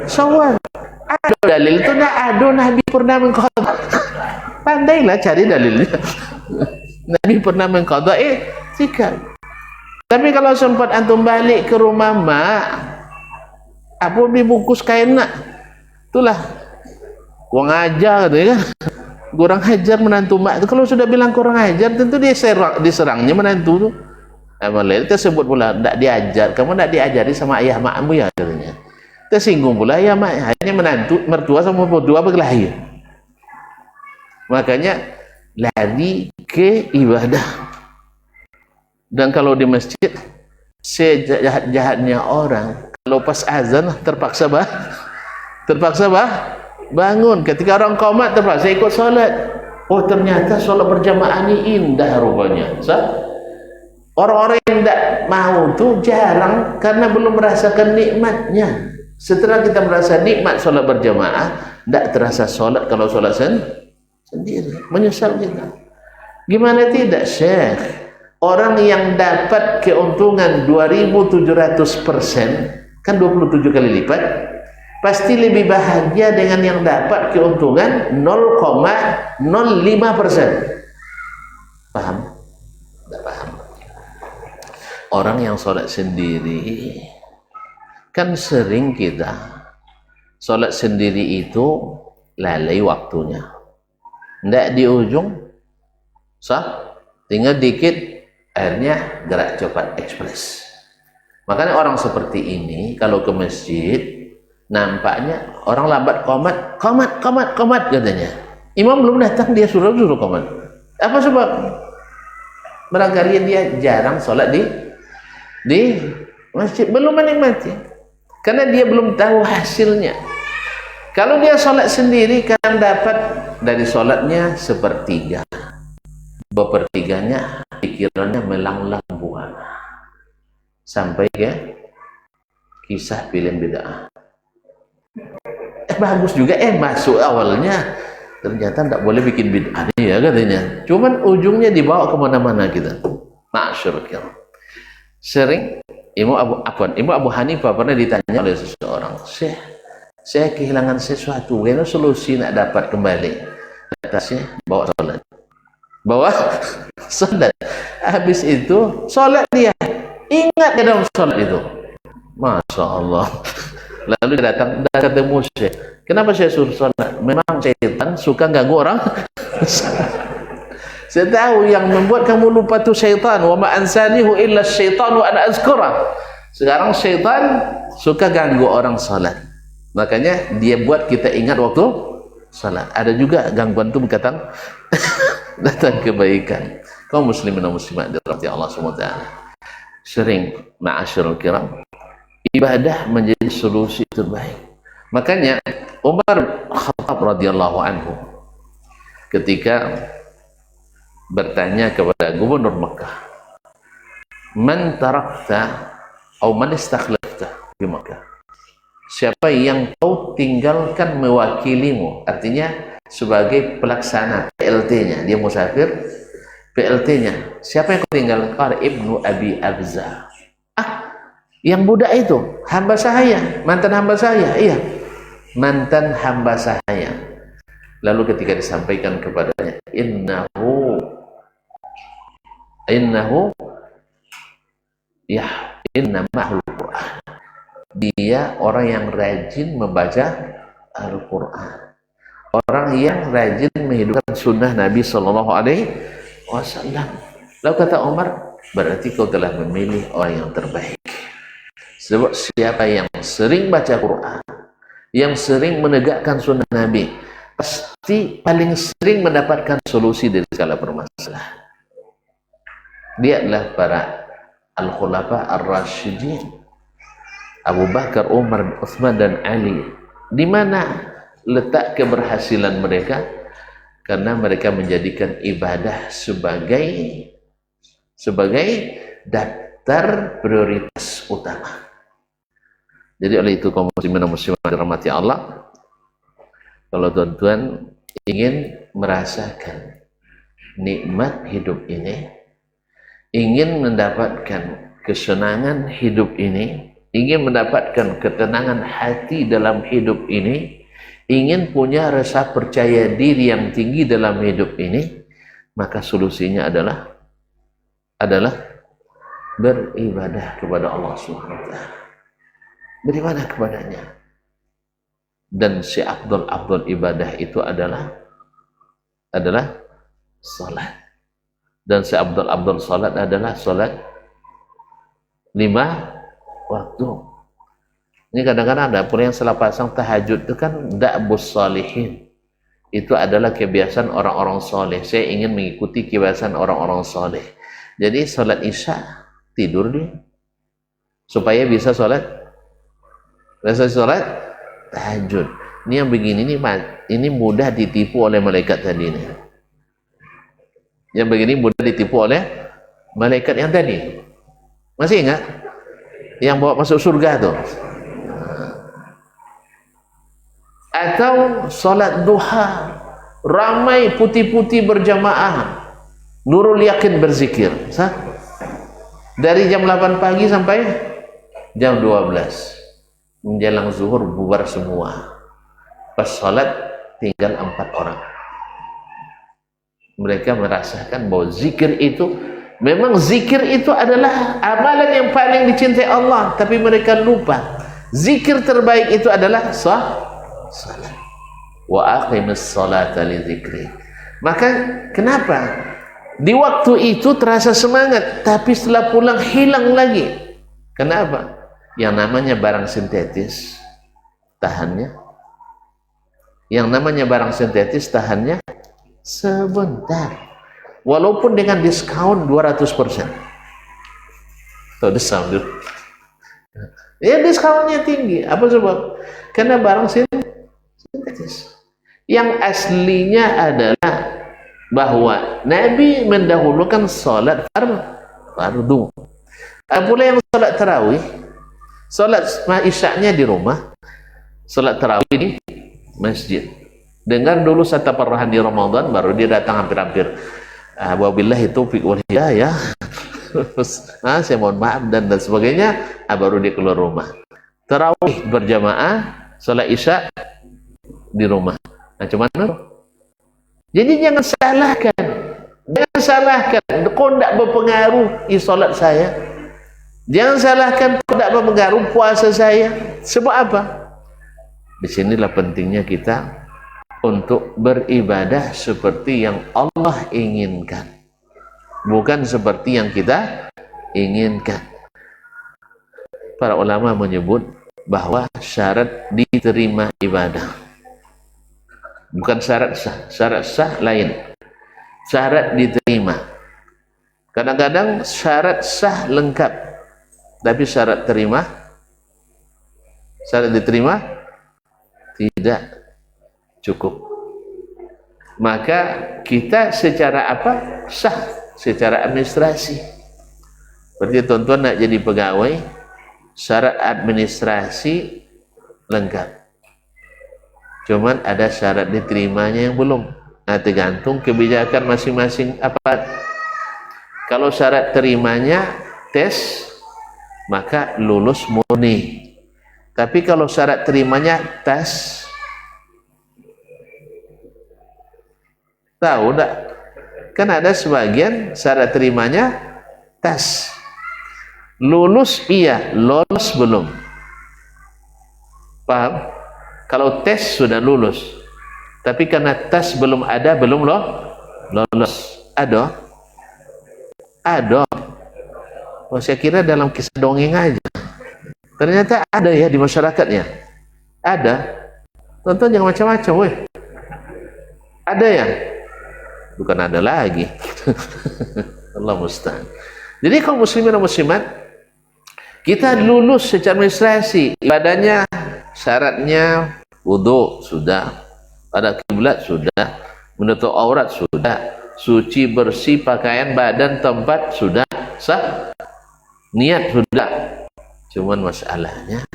Speaker 1: Syawal. Ada dalil itu, nak ada Nabi pernah mengqadha. Pandailah cari dalilnya. Nabi pernah mengqadha itikaf. Tapi kalau sempat antum balik ke rumah mak, apa dibungkus kain nak, itulah kurang ajar katanya kan. Kurang ajar menantu mak itu. Kalau sudah bilang kurang ajar, tentu dia diserangnya menantu tu. Malah tersebut pula tidak diajar, kamu tidak diajari sama ayah makmu ya katanya. Tersinggung pula ya mak, hanya menantu mertua sama mertua berkelahi. Makanya lari ke ibadah. Dan kalau di masjid, sejahat-jahatnya orang, kalau pas azan terpaksa bangun. Ketika orang qomat terpaksa ikut solat. Oh ternyata solat berjamaah ini indah rupanya. Orang-orang yang tidak mau tuh jarang karena belum merasakan nikmatnya. Setelah kita merasa nikmat solat berjamaah, tidak terasa solat kalau solat sendiri. Menyesal kita. Gimana tidak, Syekh? Orang yang dapat keuntungan 2.700%, kan 27 kali lipat, pasti lebih bahagia dengan yang dapat keuntungan 0,05%. Paham? Tidak paham. Orang yang sholat sendiri, kan sering kita sholat sendiri itu lalai waktunya. Tidak di ujung, tinggal dikit, akhirnya gerak cepat ekspres. Makanya orang seperti ini kalau ke masjid nampaknya orang lambat qomat katanya. Imam belum datang dia suruh qomat. Apa sebab? Barangkali dia jarang sholat di masjid, belum menikmati. Karena dia belum tahu hasilnya. Kalau dia sholat sendiri kan dapat dari sholatnya sepertiga. Bepertiganya pikirannya melanglang buana sampai ke kisah film bid'ah. Bagus juga, masuk awalnya ternyata tidak boleh bikin bid'ah ya katanya. Cuman ujungnya dibawa kemana-mana kita. Masyaallah. Sering Imam Abu Hanifah pernah ditanya oleh seseorang, saya kehilangan sesuatu, bagaimana solusi nak dapat kembali? Kata Syekh, bawa salat. Habis itu salat dia ingat ke dalam salat itu. Masya Allah. Lalu dia datang ketemu Syekh. Kenapa saya suruh salat? Memang syaitan suka ganggu orang. Saya tahu yang membuat kamu lupa itu syaitan. Wa ma ansanihu illa syaitan wa ana azkura. Sekarang syaitan suka ganggu orang salat. Makanya dia buat kita ingat waktu salat. Ada juga gangguan itu berkata datang kebaikan. Kaum muslimin dan muslimat dirahmati Allah SWT. Sering ma'asyiral kiram, ibadah menjadi solusi terbaik. Makanya Umar Khattab radhiyallahu anhu ketika bertanya kepada gubernur Mekah, "Man tarakta atau man istakhlafta di Mekah?" Siapa yang kau tinggalkan mewakilimu? Artinya sebagai pelaksana PLT-nya, dia musafir, PLT-nya. Siapa yang kau tinggalkan? Qala Ibnu Abi Abza. Yang budak itu hamba saya, mantan hamba saya. Iya, mantan hamba saya. Lalu ketika disampaikan kepadanya, innahu inna ma'hul Qur'an. Dia orang yang rajin membaca Al-Quran, orang yang rajin menghidupkan sunnah Nabi Sallallahu Alaihi Wasallam. Lalu kata Umar, berarti kau telah memilih orang yang terbaik. Sebab siapa yang sering baca Quran, yang sering menegakkan sunnah Nabi, pasti paling sering mendapatkan solusi dari segala permasalahan. Dia adalah para Al-Khulafa Ar-Rasyidin, Abu Bakar, Umar, Utsman dan Ali. Di mana letak keberhasilan mereka? Karena mereka menjadikan ibadah sebagai daftar prioritas utama. Jadi oleh itu kaum muslimin dan muslimat dirahmati Allah, Kalau tuan-tuan ingin merasakan nikmat hidup ini, ingin mendapatkan kesenangan hidup ini, ingin mendapatkan ketenangan hati dalam hidup ini, ingin punya rasa percaya diri yang tinggi dalam hidup ini, maka solusinya adalah beribadah kepada Allah Subhanahu wa taala. Beribadah kepadanya. Dan si afdal ibadah itu adalah salat. Dan si afdal salat adalah salat 5 waktu. Ini kadang-kadang ada pun yang salah pasang tahajud itu kan da'bus salihin. Itu adalah kebiasaan orang-orang soleh. Saya ingin mengikuti kebiasaan orang-orang soleh. Jadi salat isya tidur dia supaya bisa salat tahajud. Ini yang begini ini mudah ditipu oleh malaikat tadi ini. Yang begini mudah ditipu oleh malaikat yang tadi. Masih ingat? Yang bawa masuk surga tuh. Atau salat duha, ramai putih-putih berjamaah, Nurul Yakin berzikir. Dari jam 8 pagi sampai jam 12. Menjelang zuhur bubar semua. Pas salat tinggal 4 orang. Mereka merasakan bahwa zikir itu, memang zikir itu adalah amalan yang paling dicintai Allah, tapi mereka lupa zikir terbaik itu adalah salat. Wa aqimis salata li dzikri. Maka kenapa di waktu itu terasa semangat, tapi setelah pulang hilang lagi? Kenapa? Yang namanya barang sintetis tahannya, yang namanya barang sintetis tahannya sebentar, walaupun dengan diskon 200%. Tuh diskon dulu. Ya diskonnya tinggi. Apa sebab? Karena barang sintetis. Yang aslinya adalah bahwa Nabi mendahulukan salat fardu. Pula yang salat tarawih, salat isya-nya di rumah, salat tarawih di masjid. Dengar dulu satu perrahan di Ramadan, baru dia datang hampir-hampir. Wabillahi taufiq wal hidayah. Saya mohon maaf dan sebagainya. Baru dia keluar rumah. Tarawih berjamaah, salat isya di rumah. Macam mana? Jadi jangan salahkan. Kau tidak berpengaruh salat saya. Jangan salahkan kau tidak berpengaruh puasa saya. Sebab apa? Disinilah pentingnya kita untuk beribadah seperti yang Allah inginkan, bukan seperti yang kita inginkan. Para ulama menyebut bahwa syarat diterima ibadah bukan syarat sah lain, syarat diterima. Kadang-kadang syarat sah lengkap, tapi syarat diterima tidak cukup. Maka kita secara apa? Sah secara administrasi. Berarti tuan-tuan nak jadi pegawai, syarat administrasi lengkap. Cuman ada syarat diterimanya yang belum. Nah, tergantung kebijakan masing-masing apa. Kalau syarat terimanya tes, maka lulus murni. Tapi kalau syarat terimanya tes, tahu tak? Kan ada sebagian syarat terimanya tes. Lulus iya, lolos belum. Paham? Kalau tes sudah lulus, tapi karena tes belum ada, belum lolos. Ada. Oh, saya kira dalam kisah dongeng aja. Ternyata ada ya di masyarakatnya. Ada. Tonton jangan macam-macam, weh. Ada ya? Bukan ada lagi. Allah musta'an. Jadi kaum muslimin dan muslimat, kita lulus secara administrasi. Ibadahnya, syaratnya wudu sudah, ada kiblat sudah, menutup aurat sudah, suci bersih pakaian badan tempat sudah sah, niat sudah. Cuman masalahnya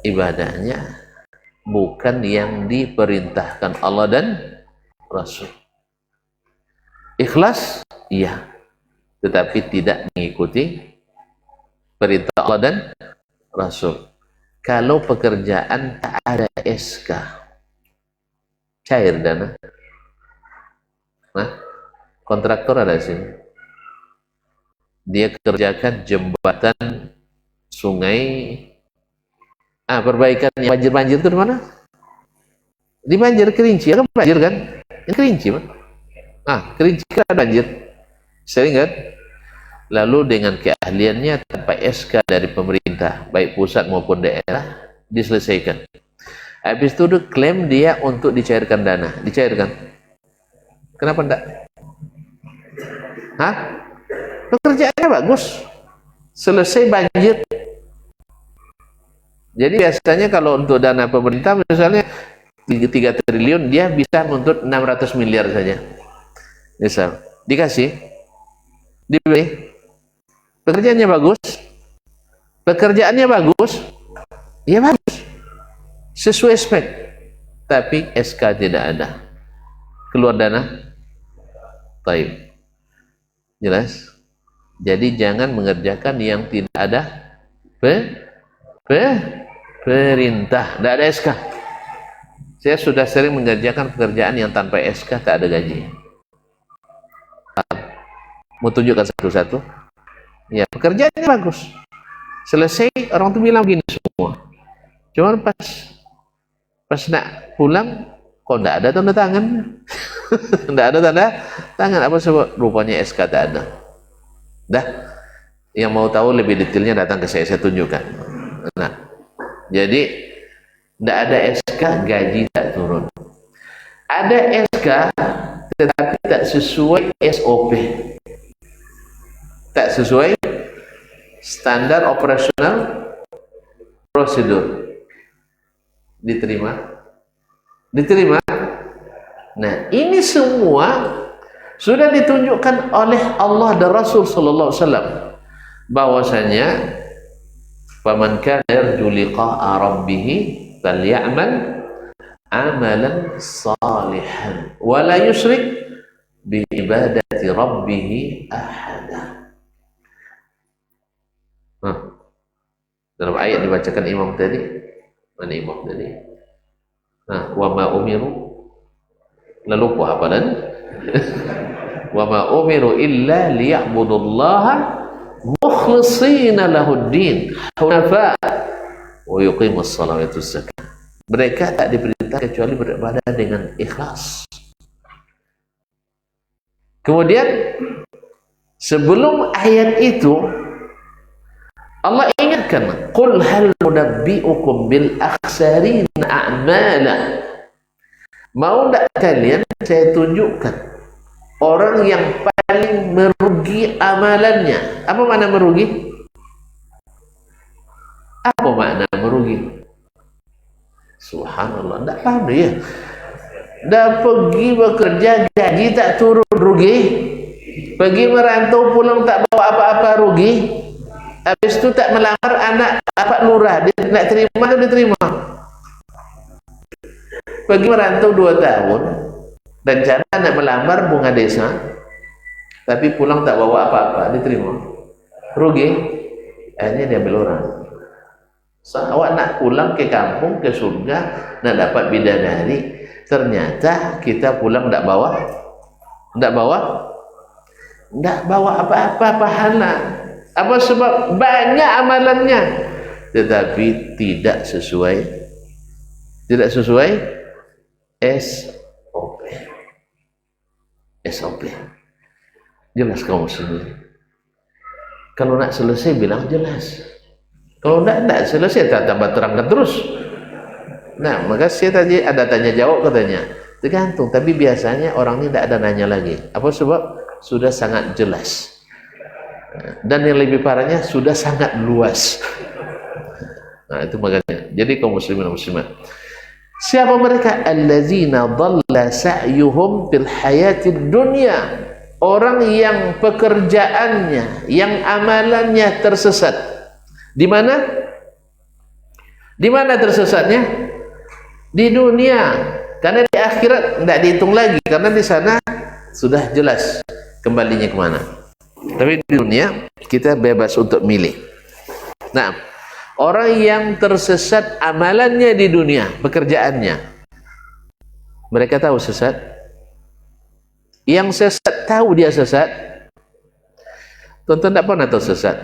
Speaker 1: ibadahnya bukan yang diperintahkan Allah dan Rasul. Ikhlas, iya, tetapi tidak mengikuti perintah Allah dan Rasul. Kalau pekerjaan tak ada SK, cair dana. Nah, kontraktor ada sini. Dia kerjakan jembatan sungai. Perbaikan yang banjir-banjir itu di mana? Di Banjir Kerinci, kan banjir kan? Ini Kerinci, Pak. Kerinci kan ada banjir. Sering kan? Lalu dengan keahliannya tanpa SK dari pemerintah, baik pusat maupun daerah, diselesaikan. Habis itu klaim dia untuk dicairkan dana. Dicairkan. Kenapa enggak? Pekerjaannya bagus. Selesai banjir. Jadi biasanya kalau untuk dana pemerintah misalnya 3 triliun, dia bisa menuntut 600 miliar saja. Misal, dikasih, dibeli. Pekerjaannya bagus, ya bagus, sesuai spek, tapi SK tidak ada, keluar dana, taib, jelas. Jadi jangan mengerjakan yang tidak ada perintah, tidak ada SK. Saya sudah sering mengerjakan pekerjaan yang tanpa SK, tak ada gaji. Mau tunjukkan satu-satu? Ya, pekerjaannya bagus. Selesai, orang tuh bilang begini semua. Cuman pas nak pulang, kok tidak ada tanda tangan? Tidak ada tanda tangan. Apa sebab? Rupanya SK tak ada. Dah, yang mau tahu lebih detailnya datang ke saya tunjukkan. Nah, jadi tidak ada SK, gaji tak turun. Ada SK, tetapi tak sesuai SOP, tak sesuai standar operasional prosedur. Diterima? Nah, ini semua sudah ditunjukkan oleh Allah dan Rasul sallallahu alaihi wasallam bahwasanya faman kana yarju liqa'a rabbih falya'mal amalan salihan wa la yusyrik bi ibadati rabbih ahada. Dalam ayat dibacakan imam tadi, mana imam tadi? Wa ma umiru, lalu apa hafalan? Wa ma umiru illa liya'budullaha mukhlishina lahuddin hunafa wa yuqimus salata wa zakat. Mereka tak diperintah kecuali beribadah dengan ikhlas. Kemudian sebelum ayat itu Allah ingatkan, qul hal nunabbi'ukum bil akhsarin a'mala. Mau tak kalian saya tunjukkan orang yang paling merugi amalannya? Apa makna merugi? Apa makna merugi? Subhanallah, tak paham dia. Dah pergi bekerja, gaji tak turun, rugi. Pergi merantau pulang tak bawa apa-apa, rugi. Habis itu tak melamar anak apa lurah, dia nak terima atau diterima? Pergi merantau 2 tahun, rencana nak melamar bunga desa, tapi pulang tak bawa apa-apa, diterima? Rugi. Akhirnya dia ambil orang. Awak nak pulang ke kampung, ke surga, nak dapat bidadari, ternyata kita pulang tak bawa apa-apa pahala. Apa sebab? Banyak amalannya, tetapi tidak sesuai SOP. Jelas kamu sendiri. Kalau nak selesai bilang jelas. Kalau tidak selesai tak tambah terangkan terus. Nah, maka saya tadi ada tanya jawab katanya. Tergantung, tapi biasanya orang ini tidak ada nanya lagi. Apa sebab? Sudah sangat jelas. Dan yang lebih parahnya sudah sangat luas. Nah, itu makanya. Jadi kaum muslimin dan muslimat, siapa mereka? Allazina dhalla sa'yuhum fil hayatid dunya. Orang yang pekerjaannya, yang amalannya tersesat. Di mana? Di mana tersesatnya? Di dunia, karena di akhirat tidak dihitung lagi, karena di sana sudah jelas kembalinya kemana. Tapi di dunia kita bebas untuk milih. Nah, orang yang tersesat amalannya di dunia, pekerjaannya, mereka tahu sesat. Yang sesat tahu dia sesat. Tonton, tidak pernah tersesat.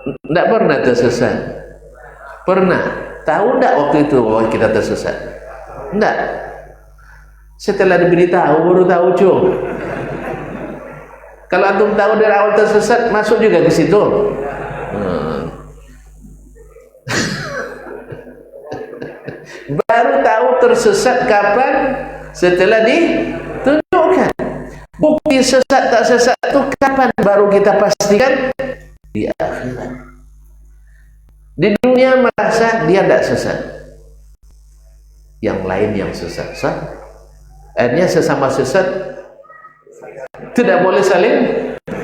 Speaker 1: Tidak pernah tersesat. Pernah. Tahu tidak waktu itu bahwa kita tersesat? Tidak. Setelah diberitahu baru tahu, cuy. Kalau antum tahu dari awal tersesat, masuk juga ke situ. Baru tahu tersesat kapan? Setelah ditunjukkan. Bukti sesat tak sesat itu kapan baru kita pastikan? Di akhirat. Di dunia merasa dia tidak sesat, yang lain yang sesat. Akhirnya sesama sesat tidak boleh saling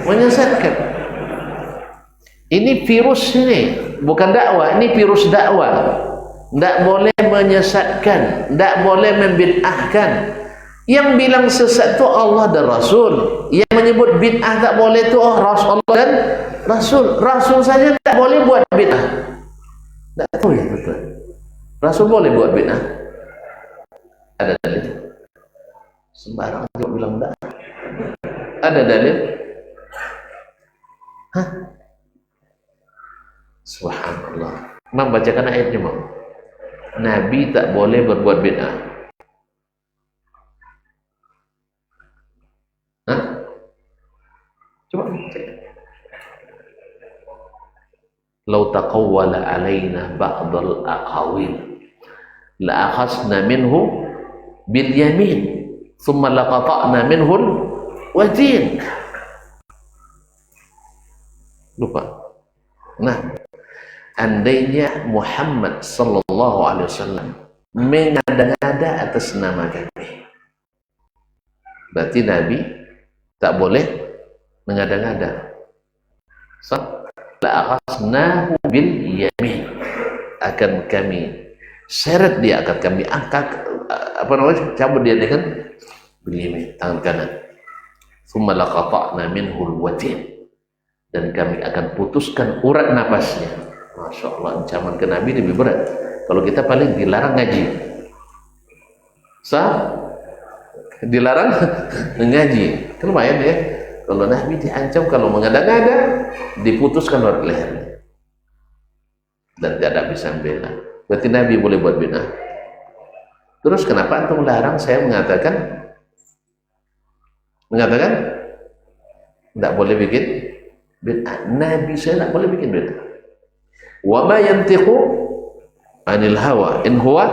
Speaker 1: menyesatkan. Ini virus ini, bukan dakwah, ini virus dakwah. Tidak boleh menyesatkan, tidak boleh membid'ahkan. Yang bilang sesat itu Allah dan Rasul. Yang menyebut bid'ah tak boleh itu Allah dan Rasul. Rasul saja tak boleh buat bid'ah. Tak tahu ya betul. Rasul boleh buat bid'ah? Ada dalil? Sembarang juga bilang tak. Ada dalil? Hah? Subhanallah. Membacakan ayatnya mau. Nabi tak boleh berbuat bid'ah. Hah? Coba cek. Lau taqawwala alaina ba'dal aqawil la akhasna minhu bil yamin thumma laqata'na minhu watin. Lupa. Nah, andainya Muhammad sallallahu alaihi wasallam mengada-ngada atas nama kami, berarti Nabi tak boleh mengada-ngada. La akhasnahu bil yamin, akan kami seret dia, akan kami angkat, apa namanya, cabut dia dengan bil yamin, tangan kanan. Thumma laqata'na minhu al-watin, dan kami akan putuskan urat napasnya. Masya Allah, ancaman ke Nabi lebih berat. Kalau kita paling dilarang ngaji, dilarang ngaji, lumayan ya. Kalau Nabi diancam kalau mengada-ngada, diputuskan urat lehernya dan tidak bisa membela. Berarti Nabi boleh buat bid'ah. Terus kenapa antum larang saya mengatakan tidak boleh bikin bid'ah? Nabi saya tidak boleh bikin bid'ah. Wa ma yantiqu anil hawa in huwa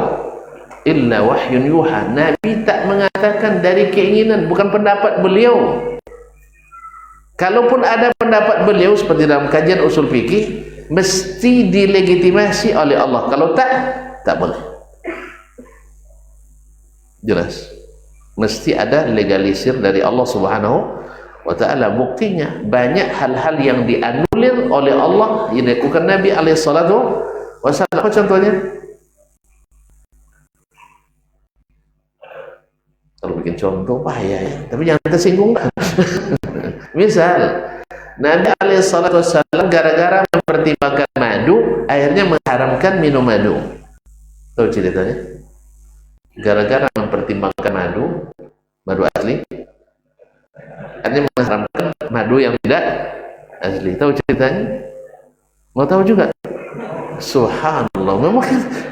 Speaker 1: illa wahyun yuha. Nabi tak mengatakan dari keinginan, bukan pendapat beliau. Kalaupun ada pendapat beliau seperti dalam kajian usul fikih, mesti dilegitimasi oleh Allah. Kalau tak boleh. Jelas. Mesti ada legalisir dari Allah Subhanahu wa ta'ala. Buktinya banyak hal-hal yang dianulir oleh Allah yang dilakukan Nabi alaihi salatu wasallam. Apa contohnya? Kalau bikin contoh bahaya ya, tapi jangan tersinggung dah. Misal Nabi alaihissalam gara-gara mempertimbangkan madu, akhirnya mengharamkan minum madu. Tahu ceritanya? Gara-gara mempertimbangkan madu asli, akhirnya mengharamkan madu yang tidak asli. Tahu ceritanya? Mau tahu juga? Subhanallah, memang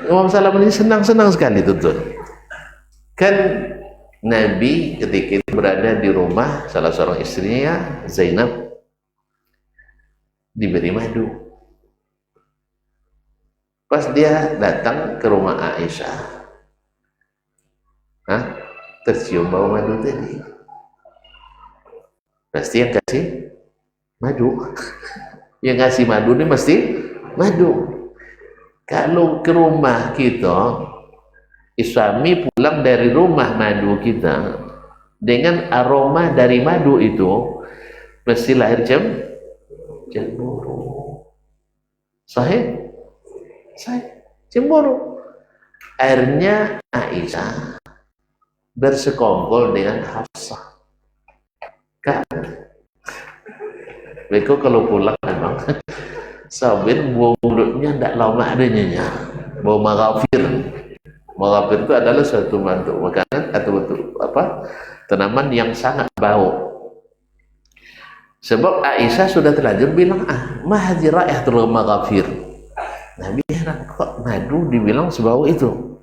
Speaker 1: Imam Salam ini senang-senang sekali tuntun. Kan Nabi ketika itu berada di rumah salah seorang istrinya, Zainab, diberi madu. Pas dia datang ke rumah Aisyah, tercium bau madu tadi. Pasti yang kasih madu. Yang kasih madu ini mesti madu. Kalau ke rumah kita, suami pulang dari rumah madu kita dengan aroma dari madu itu, mesti lahir cemburu. Sahih? Cemburu. Akhirnya Aisyah bersekongkol dengan Hafsah. Kak, Beko kalau pulang memang sabir buang mulutnya tidak lama adanya. Bau maghafir. Maghafir itu adalah suatu bentuk makanan atau bentuk tanaman yang sangat bau. Sebab Aisyah sudah terlanjur bilang, ma hadhi raihatul maghafir. Nabi heran, kok madu dibilang sebau itu?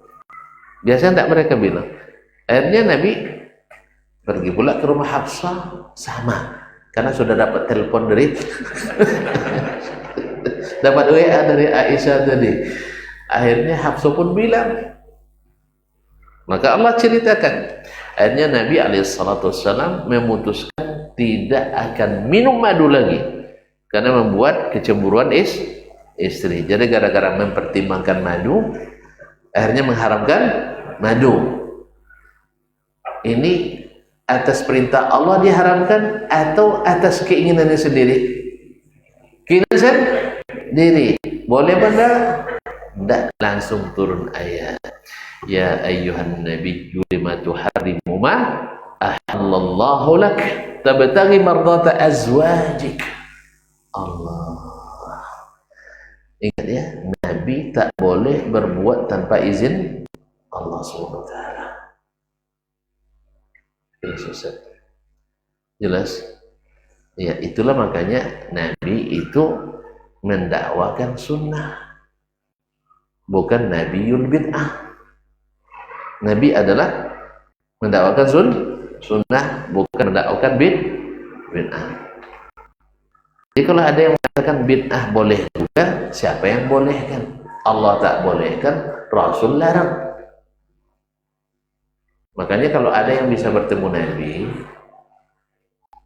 Speaker 1: Biasanya tidak mereka bilang. Akhirnya Nabi pergi pula ke rumah Hafsah, sama. Karena sudah dapat telepon dari dapat WA dari Aisyah tadi. Akhirnya Hafsah pun bilang. Maka Allah ceritakan. Akhirnya Nabi SAW memutuskan tidak akan minum madu lagi. Karena membuat kecemburuan istri. Jadi gara-gara mempertimbangkan madu, akhirnya mengharamkan madu. Ini atas perintah Allah diharamkan atau atas keinginannya sendiri? Keinginan sendiri. Boleh benar? Tidak, langsung turun ayat. Ya ayyuhan nabiyyu lima tuharrimu ma ahallallahu lak tabtaghi mardata azwajik. Allah. Ingat ya, Nabi tak boleh berbuat tanpa izin Allah SWT. Jelas? Ya, itulah makanya Nabi itu mendakwakan sunnah, bukan Nabiul bid'ah. Nabi adalah mendakwakan sunnah, bukan mendakwakan bid'ah. Jadi kalau ada yang mengatakan bid'ah boleh juga, siapa yang bolehkan? Allah tak bolehkan, Rasul larang. Makanya kalau ada yang bisa bertemu Nabi,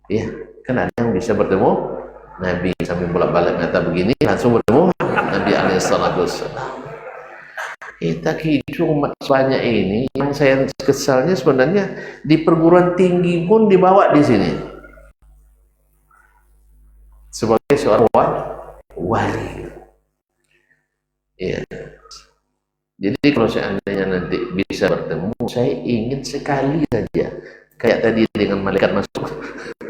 Speaker 1: ya kan ada yang bisa bertemu Nabi sambil bolak-balik mata begini, langsung bertemu Nabi alaihissalam. Kita hidup umat banyak ini, yang saya kesalnya sebenarnya di perguruan tinggi pun dibawa di sini sebagai seorang wali. Ya. Jadi kalau seandainya nanti bisa bertemu, saya ingin sekali saja, kayak tadi dengan malaikat masuk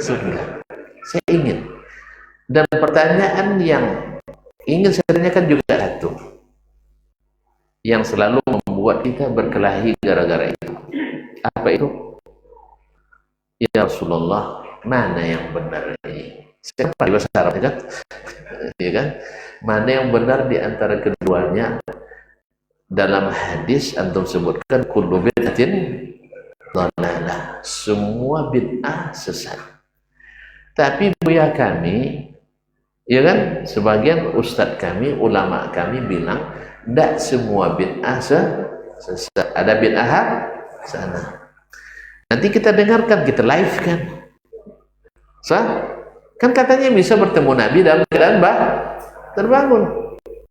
Speaker 1: surga. Saya ingin. Dan pertanyaan yang ingin saya tanyakan juga satu, yang selalu membuat kita berkelahi gara-gara itu. Apa itu? Ya Rasulullah, mana yang benar ini? Siapa bahasa Arab kan? Ya kan? Mana yang benar di antara keduanya? Dalam hadis antum sebutkan kullu bid'atin dhalalah. Semua bid'ah sesat. Tapi buya kami, ya kan? Sebagian ustadz kami, ulama kami bilang, tidak semua bid'ah sesat. Ada bid'ah sana. Nanti kita dengarkan, kita live kan. Kan katanya bisa bertemu Nabi dalam keadaan terbangun.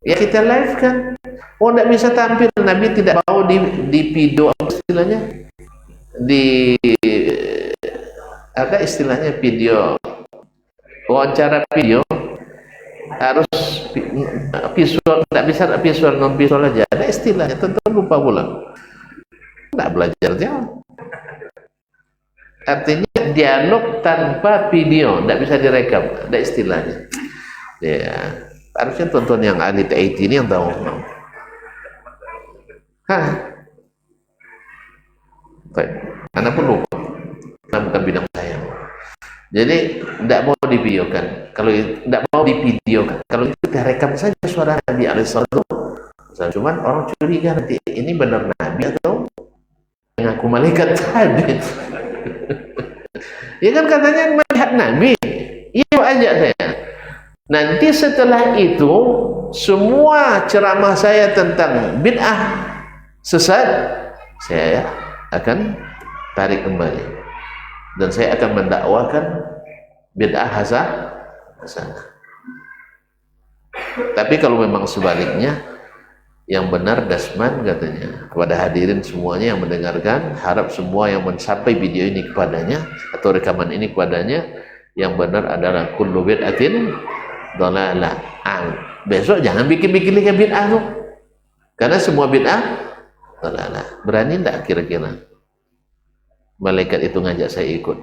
Speaker 1: Ya kita live kan. Oh tidak bisa tampil, Nabi tidak mau di video, istilahnya di apa istilahnya video, wawancara video. Harus visual, tidak bisa visual, non visual aja. Ada istilahnya, tentu lupa pula. Tidak belajar jauh. Artinya dialog tanpa video, tidak bisa direkam. Ada istilahnya. Ya, harusnya tonton yang ahli IT ini yang tahu. Baik, Anda pun lupa. Karena bukan bidang saya. Jadi tidak mau divideokan. Kalau tidak mau divideokan, kalau itu kita rekam saja suara Nabi alaihissalam. Cuman orang curiga nanti ini benar Nabi atau mengaku malaikat tadi. Ya kan katanya melihat Nabi. Iya aja saya. Nanti setelah itu semua ceramah saya tentang bid'ah sesat saya akan tarik kembali. Dan saya akan mendakwakan bid'ah hasanah. Tapi kalau memang sebaliknya, yang benar dasman katanya kepada hadirin semuanya yang mendengarkan, harap semua yang mensampai video ini kepadanya atau rekaman ini kepadanya, yang benar adalah kullu bid'atin dhalalah. Besok jangan bikin-bikin lagi bid'ah tuh, karena semua bid'ah Berani enggak kira-kira malaikat itu ngajak saya ikut,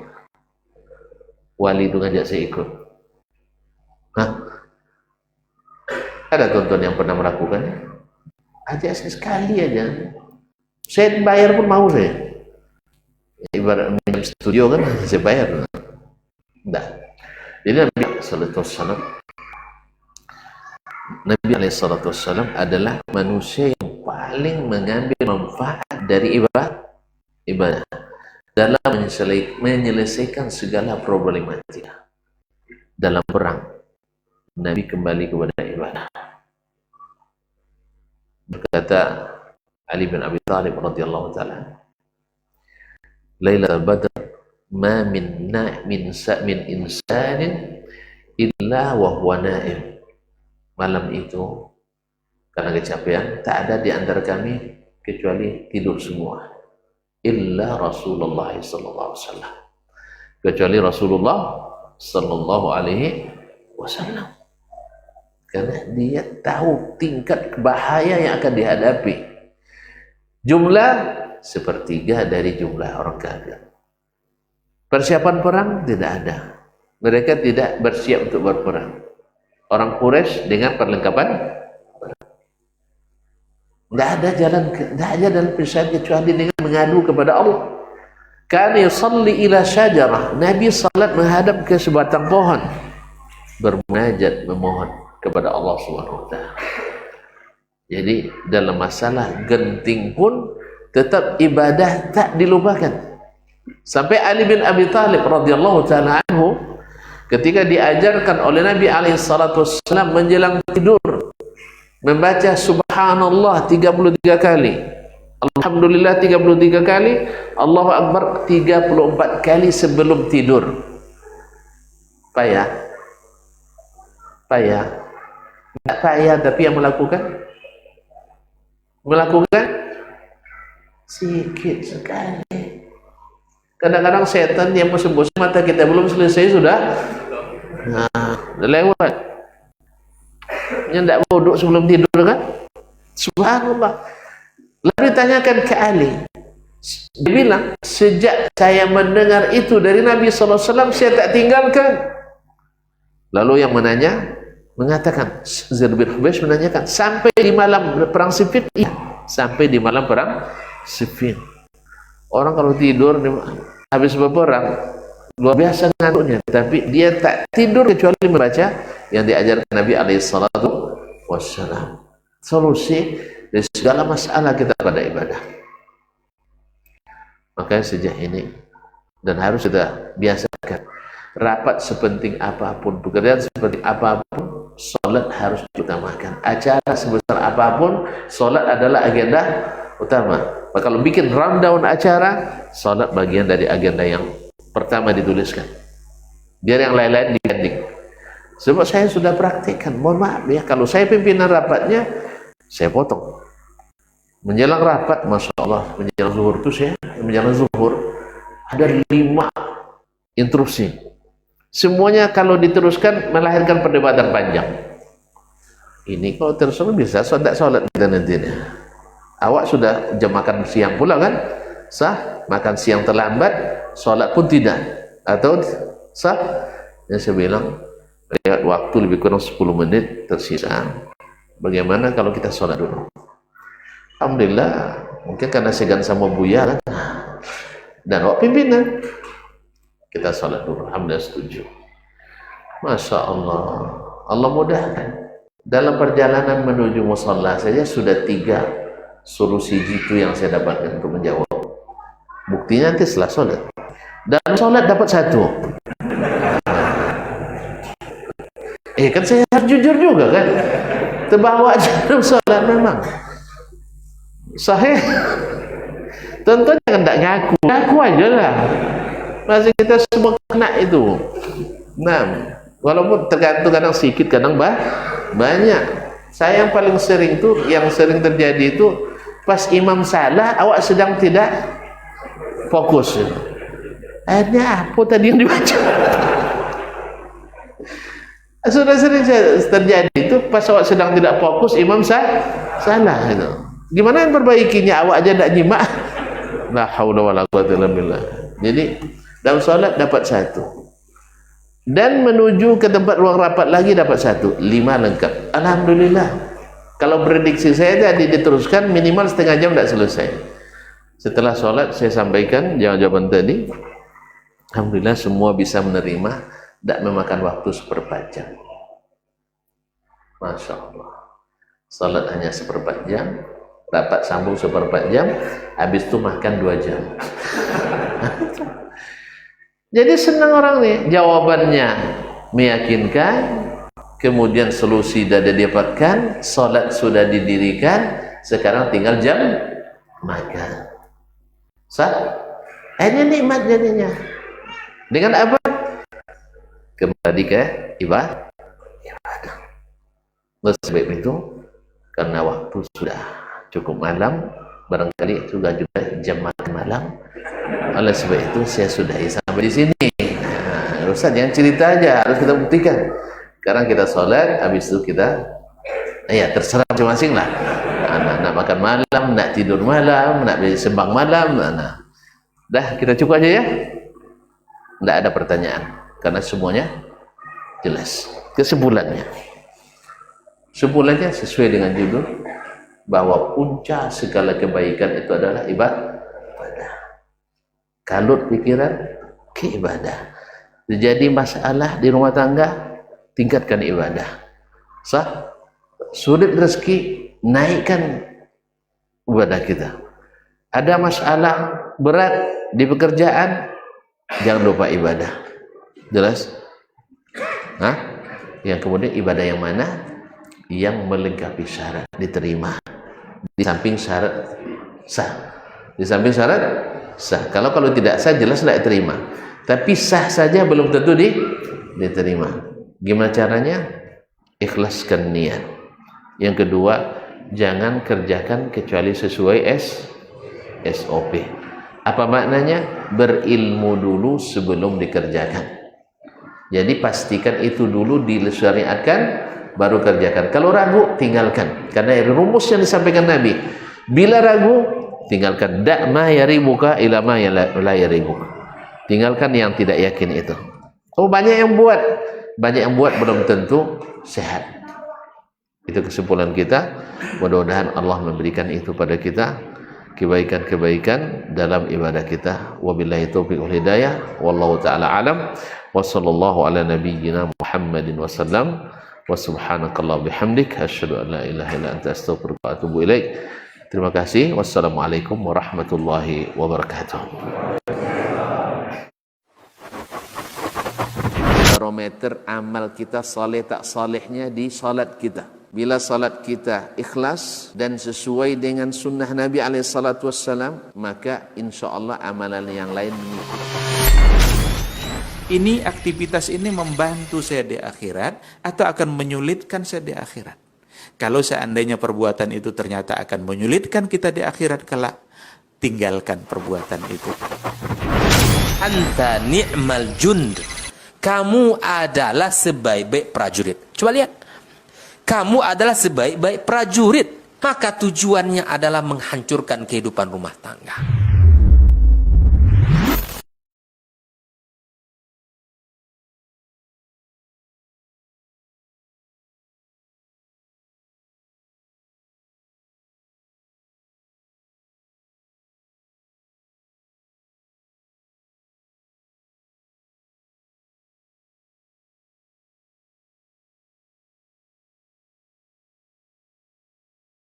Speaker 1: wali itu ngajak saya ikut? Hah? Ada tonton yang pernah melakukannya? Ajak saya sekali aja, saya bayar pun mau saya. Ibarat minjem studio kan, saya bayar. Enggak. Jadi Nabi SAW adalah manusia yang paling mengambil manfaat dari ibadah dalam menyelesaikan segala problematika. Dalam perang, Nabi kembali kepada ibadah. Berkata Ali bin Abi Thalib radhiyallahu taala, Lailatul Badr ma min insanin illa wa huwa naim. Malam itu karena kecapean, tak ada di antara kami kecuali tidur semua, illa Rasulullah sallallahu alaihi wasallam, kecuali Rasulullah sallallahu alaihi wasallam, karena dia tahu tingkat bahaya yang akan dihadapi. Jumlah sepertiga dari jumlah orang kafir. Persiapan perang tidak ada, mereka tidak bersiap untuk berperang. Orang Quraisy dengan perlengkapan, tidak ada jalan, tidak ada dalam persiapan kecuali dengan mengadu kepada Allah. Kana yusalli ila syajarah, Nabi salat menghadap ke sebatang pohon, bermunajat, memohon kepada Allah Subhanahu wa taala. Jadi dalam masalah genting pun tetap ibadah tak dilupakan. Sampai Ali bin Abi Thalib radhiyallahu taala anhu ketika diajarkan oleh Nabi SAW menjelang tidur membaca subhanallah 33 kali, alhamdulillah 33 kali, Allahu Akbar 34 kali sebelum tidur. Payah? Payah? Tidak payah, tapi yang melakukan sedikit sekali. Kadang-kadang setan yang bosan-bosan, mata kita belum selesai sudah lewat. Yang tidak bodoh sebelum tidur kan? Subhanallah. Lalu ditanyakan ke Ali, dia bilang, sejak saya mendengar itu dari Nabi SAW, saya tak tinggalkan. Lalu yang mengatakan, Zaid bin Hubaysh menanyakan, sampai di malam perang Siffin? Iya, sampai di malam perang Siffin. Orang kalau tidur habis berperang luar biasa ngantuknya, tapi dia tak tidur kecuali membaca yang diajarkan Nabi SAW. Solusi dari segala masalah kita pada ibadah. Makanya sejak ini, dan harus kita biasakan, rapat sepenting apapun, pekerjaan sepenting apapun, salat harus diutamakan. Acara sebesar apapun, salat adalah agenda utama. Maka kalau bikin rundown acara, salat bagian dari agenda yang pertama dituliskan. Biar yang lain-lain dipending. Sebab saya sudah praktikkan, mohon maaf ya, kalau saya pimpinan rapatnya, saya potong. Menjelang rapat, Masya Allah, menjelang zuhur itu menjelang zuhur, ada 5 instruksi. Semuanya kalau diteruskan melahirkan perdebatan panjang. Ini kalau terus bisa sholat kita nantinya. Awak sudah jam makan siang pula kan? Sah? Makan siang terlambat, sholat pun tidak. Atau sah? Yang saya bilang, lihat waktu lebih kurang 10 menit tersisa. Bagaimana kalau kita sholat dulu? Alhamdulillah, mungkin karena segan sama Buya kan? Dan awak pimpinan. Kita sholat dulu, alhamdulillah setuju. Masya Allah, Allah mudahkan. Dalam perjalanan menuju musalla saja sudah 3 solusi jitu yang saya dapatkan untuk menjawab. Buktinya nanti setelah sholat. Dalam sholat dapat 1. Kan saya harus jujur juga kan. Terbawa aja dalam sholat memang. Sahih. Tentunya kan tak ngaku aja lah. Masih kita semua kena itu. Nah, walaupun tergantung, kadang sedikit, kadang banyak. Saya yang paling sering tuh, yang sering terjadi itu pas imam salah, awak sedang tidak fokus. Akhirnya apa tadi yang dibaca? Sudah sering terjadi itu pas awak sedang tidak fokus, imam salah gitu. Gimana yang perbaikinya? Awak aja tidak nyimak. La haula wala quwwata illa billah. Jadi dalam solat dapat 1, dan menuju ke tempat ruang rapat lagi dapat 1, 5 lengkap. Alhamdulillah. Kalau prediksi saya tadi diteruskan minimal setengah jam tidak selesai. Setelah solat saya sampaikan jawaban tadi. Alhamdulillah semua bisa menerima, tidak memakan waktu seperempat jam. Masya Allah. Salat hanya seperempat jam, rapat sambung seperempat jam, habis itu makan 2 jam. Jadi senang orang nih, jawabannya meyakinkan, kemudian solusi sudah didapatkan, salat sudah didirikan, sekarang tinggal jam makan. Sah? Ini nikmat jadinya. Dengan apa? Kembali ke ibadah. Oleh sebab itu, karena waktu sudah cukup malam, barangkali juga jam makan malam. Oleh sebab itu saya sudahi sampai di sini. Nah, Ustaz jangan cerita aja, harus kita buktikan. Sekarang kita sholat, habis itu kita, ya terserah masing-masing lah. Nak makan malam, nak tidur malam, nak sembang malam. Nah, dah kita cukup aja ya. Tidak ada pertanyaan, karena semuanya jelas. Kesimpulannya sesuai dengan judul, bahwa puncak segala kebaikan itu adalah ibadah. Kalut pikiran ke ibadah. Jadi masalah di rumah tangga, tingkatkan ibadah. Sah? Sulit rezeki, naikkan ibadah kita. Ada masalah berat di pekerjaan, jangan lupa ibadah. Jelas? Hah? Yang kemudian ibadah yang mana? Yang melengkapi syarat diterima. Di samping syarat sah. Di samping syarat sah. Kalau tidak sah jelas tidak diterima. Tapi sah saja belum tentu diterima. Gimana caranya? Ikhlaskan niat. Yang kedua, jangan kerjakan kecuali sesuai SOP. Apa maknanya? Berilmu dulu sebelum dikerjakan. Jadi pastikan itu dulu disyariatkan, baru kerjakan. Kalau ragu, tinggalkan. Karena rumus yang disampaikan Nabi, bila ragu, tinggalkan. Da' ma yaribuka ila ma la yaribuka. Tinggalkan yang tidak yakin itu. Oh, banyak yang buat belum tentu sehat. Itu kesimpulan kita. Mudah-mudahan Allah memberikan itu pada kita, kebaikan-kebaikan dalam ibadah kita. Wabillahi taufiq wal hidayah. Wallahu ta'ala alam. Wa sallallahu ala nabiyyina Muhammadin wa sallam. Wa subhanakallah bihamdik asyhadu an la ilaha illa anta astaghfiruka wa atubu ilaik. Terima kasih. Wassalamualaikum warahmatullahi wabarakatuh. Barometer amal kita saleh tak salehnya di salat kita. Bila salat kita ikhlas dan sesuai dengan sunnah Nabi SAW, maka insya Allah amalan yang lain mengikuti.
Speaker 2: Ini aktivitas ini membantu saya di akhirat atau akan menyulitkan saya di akhirat? Kalau seandainya perbuatan itu ternyata akan menyulitkan kita di akhirat kelak, tinggalkan perbuatan itu.
Speaker 3: Anta ni'mal jund. Kamu adalah sebaik-baik prajurit. Coba lihat. Kamu adalah sebaik-baik prajurit. Maka tujuannya adalah menghancurkan kehidupan rumah tangga.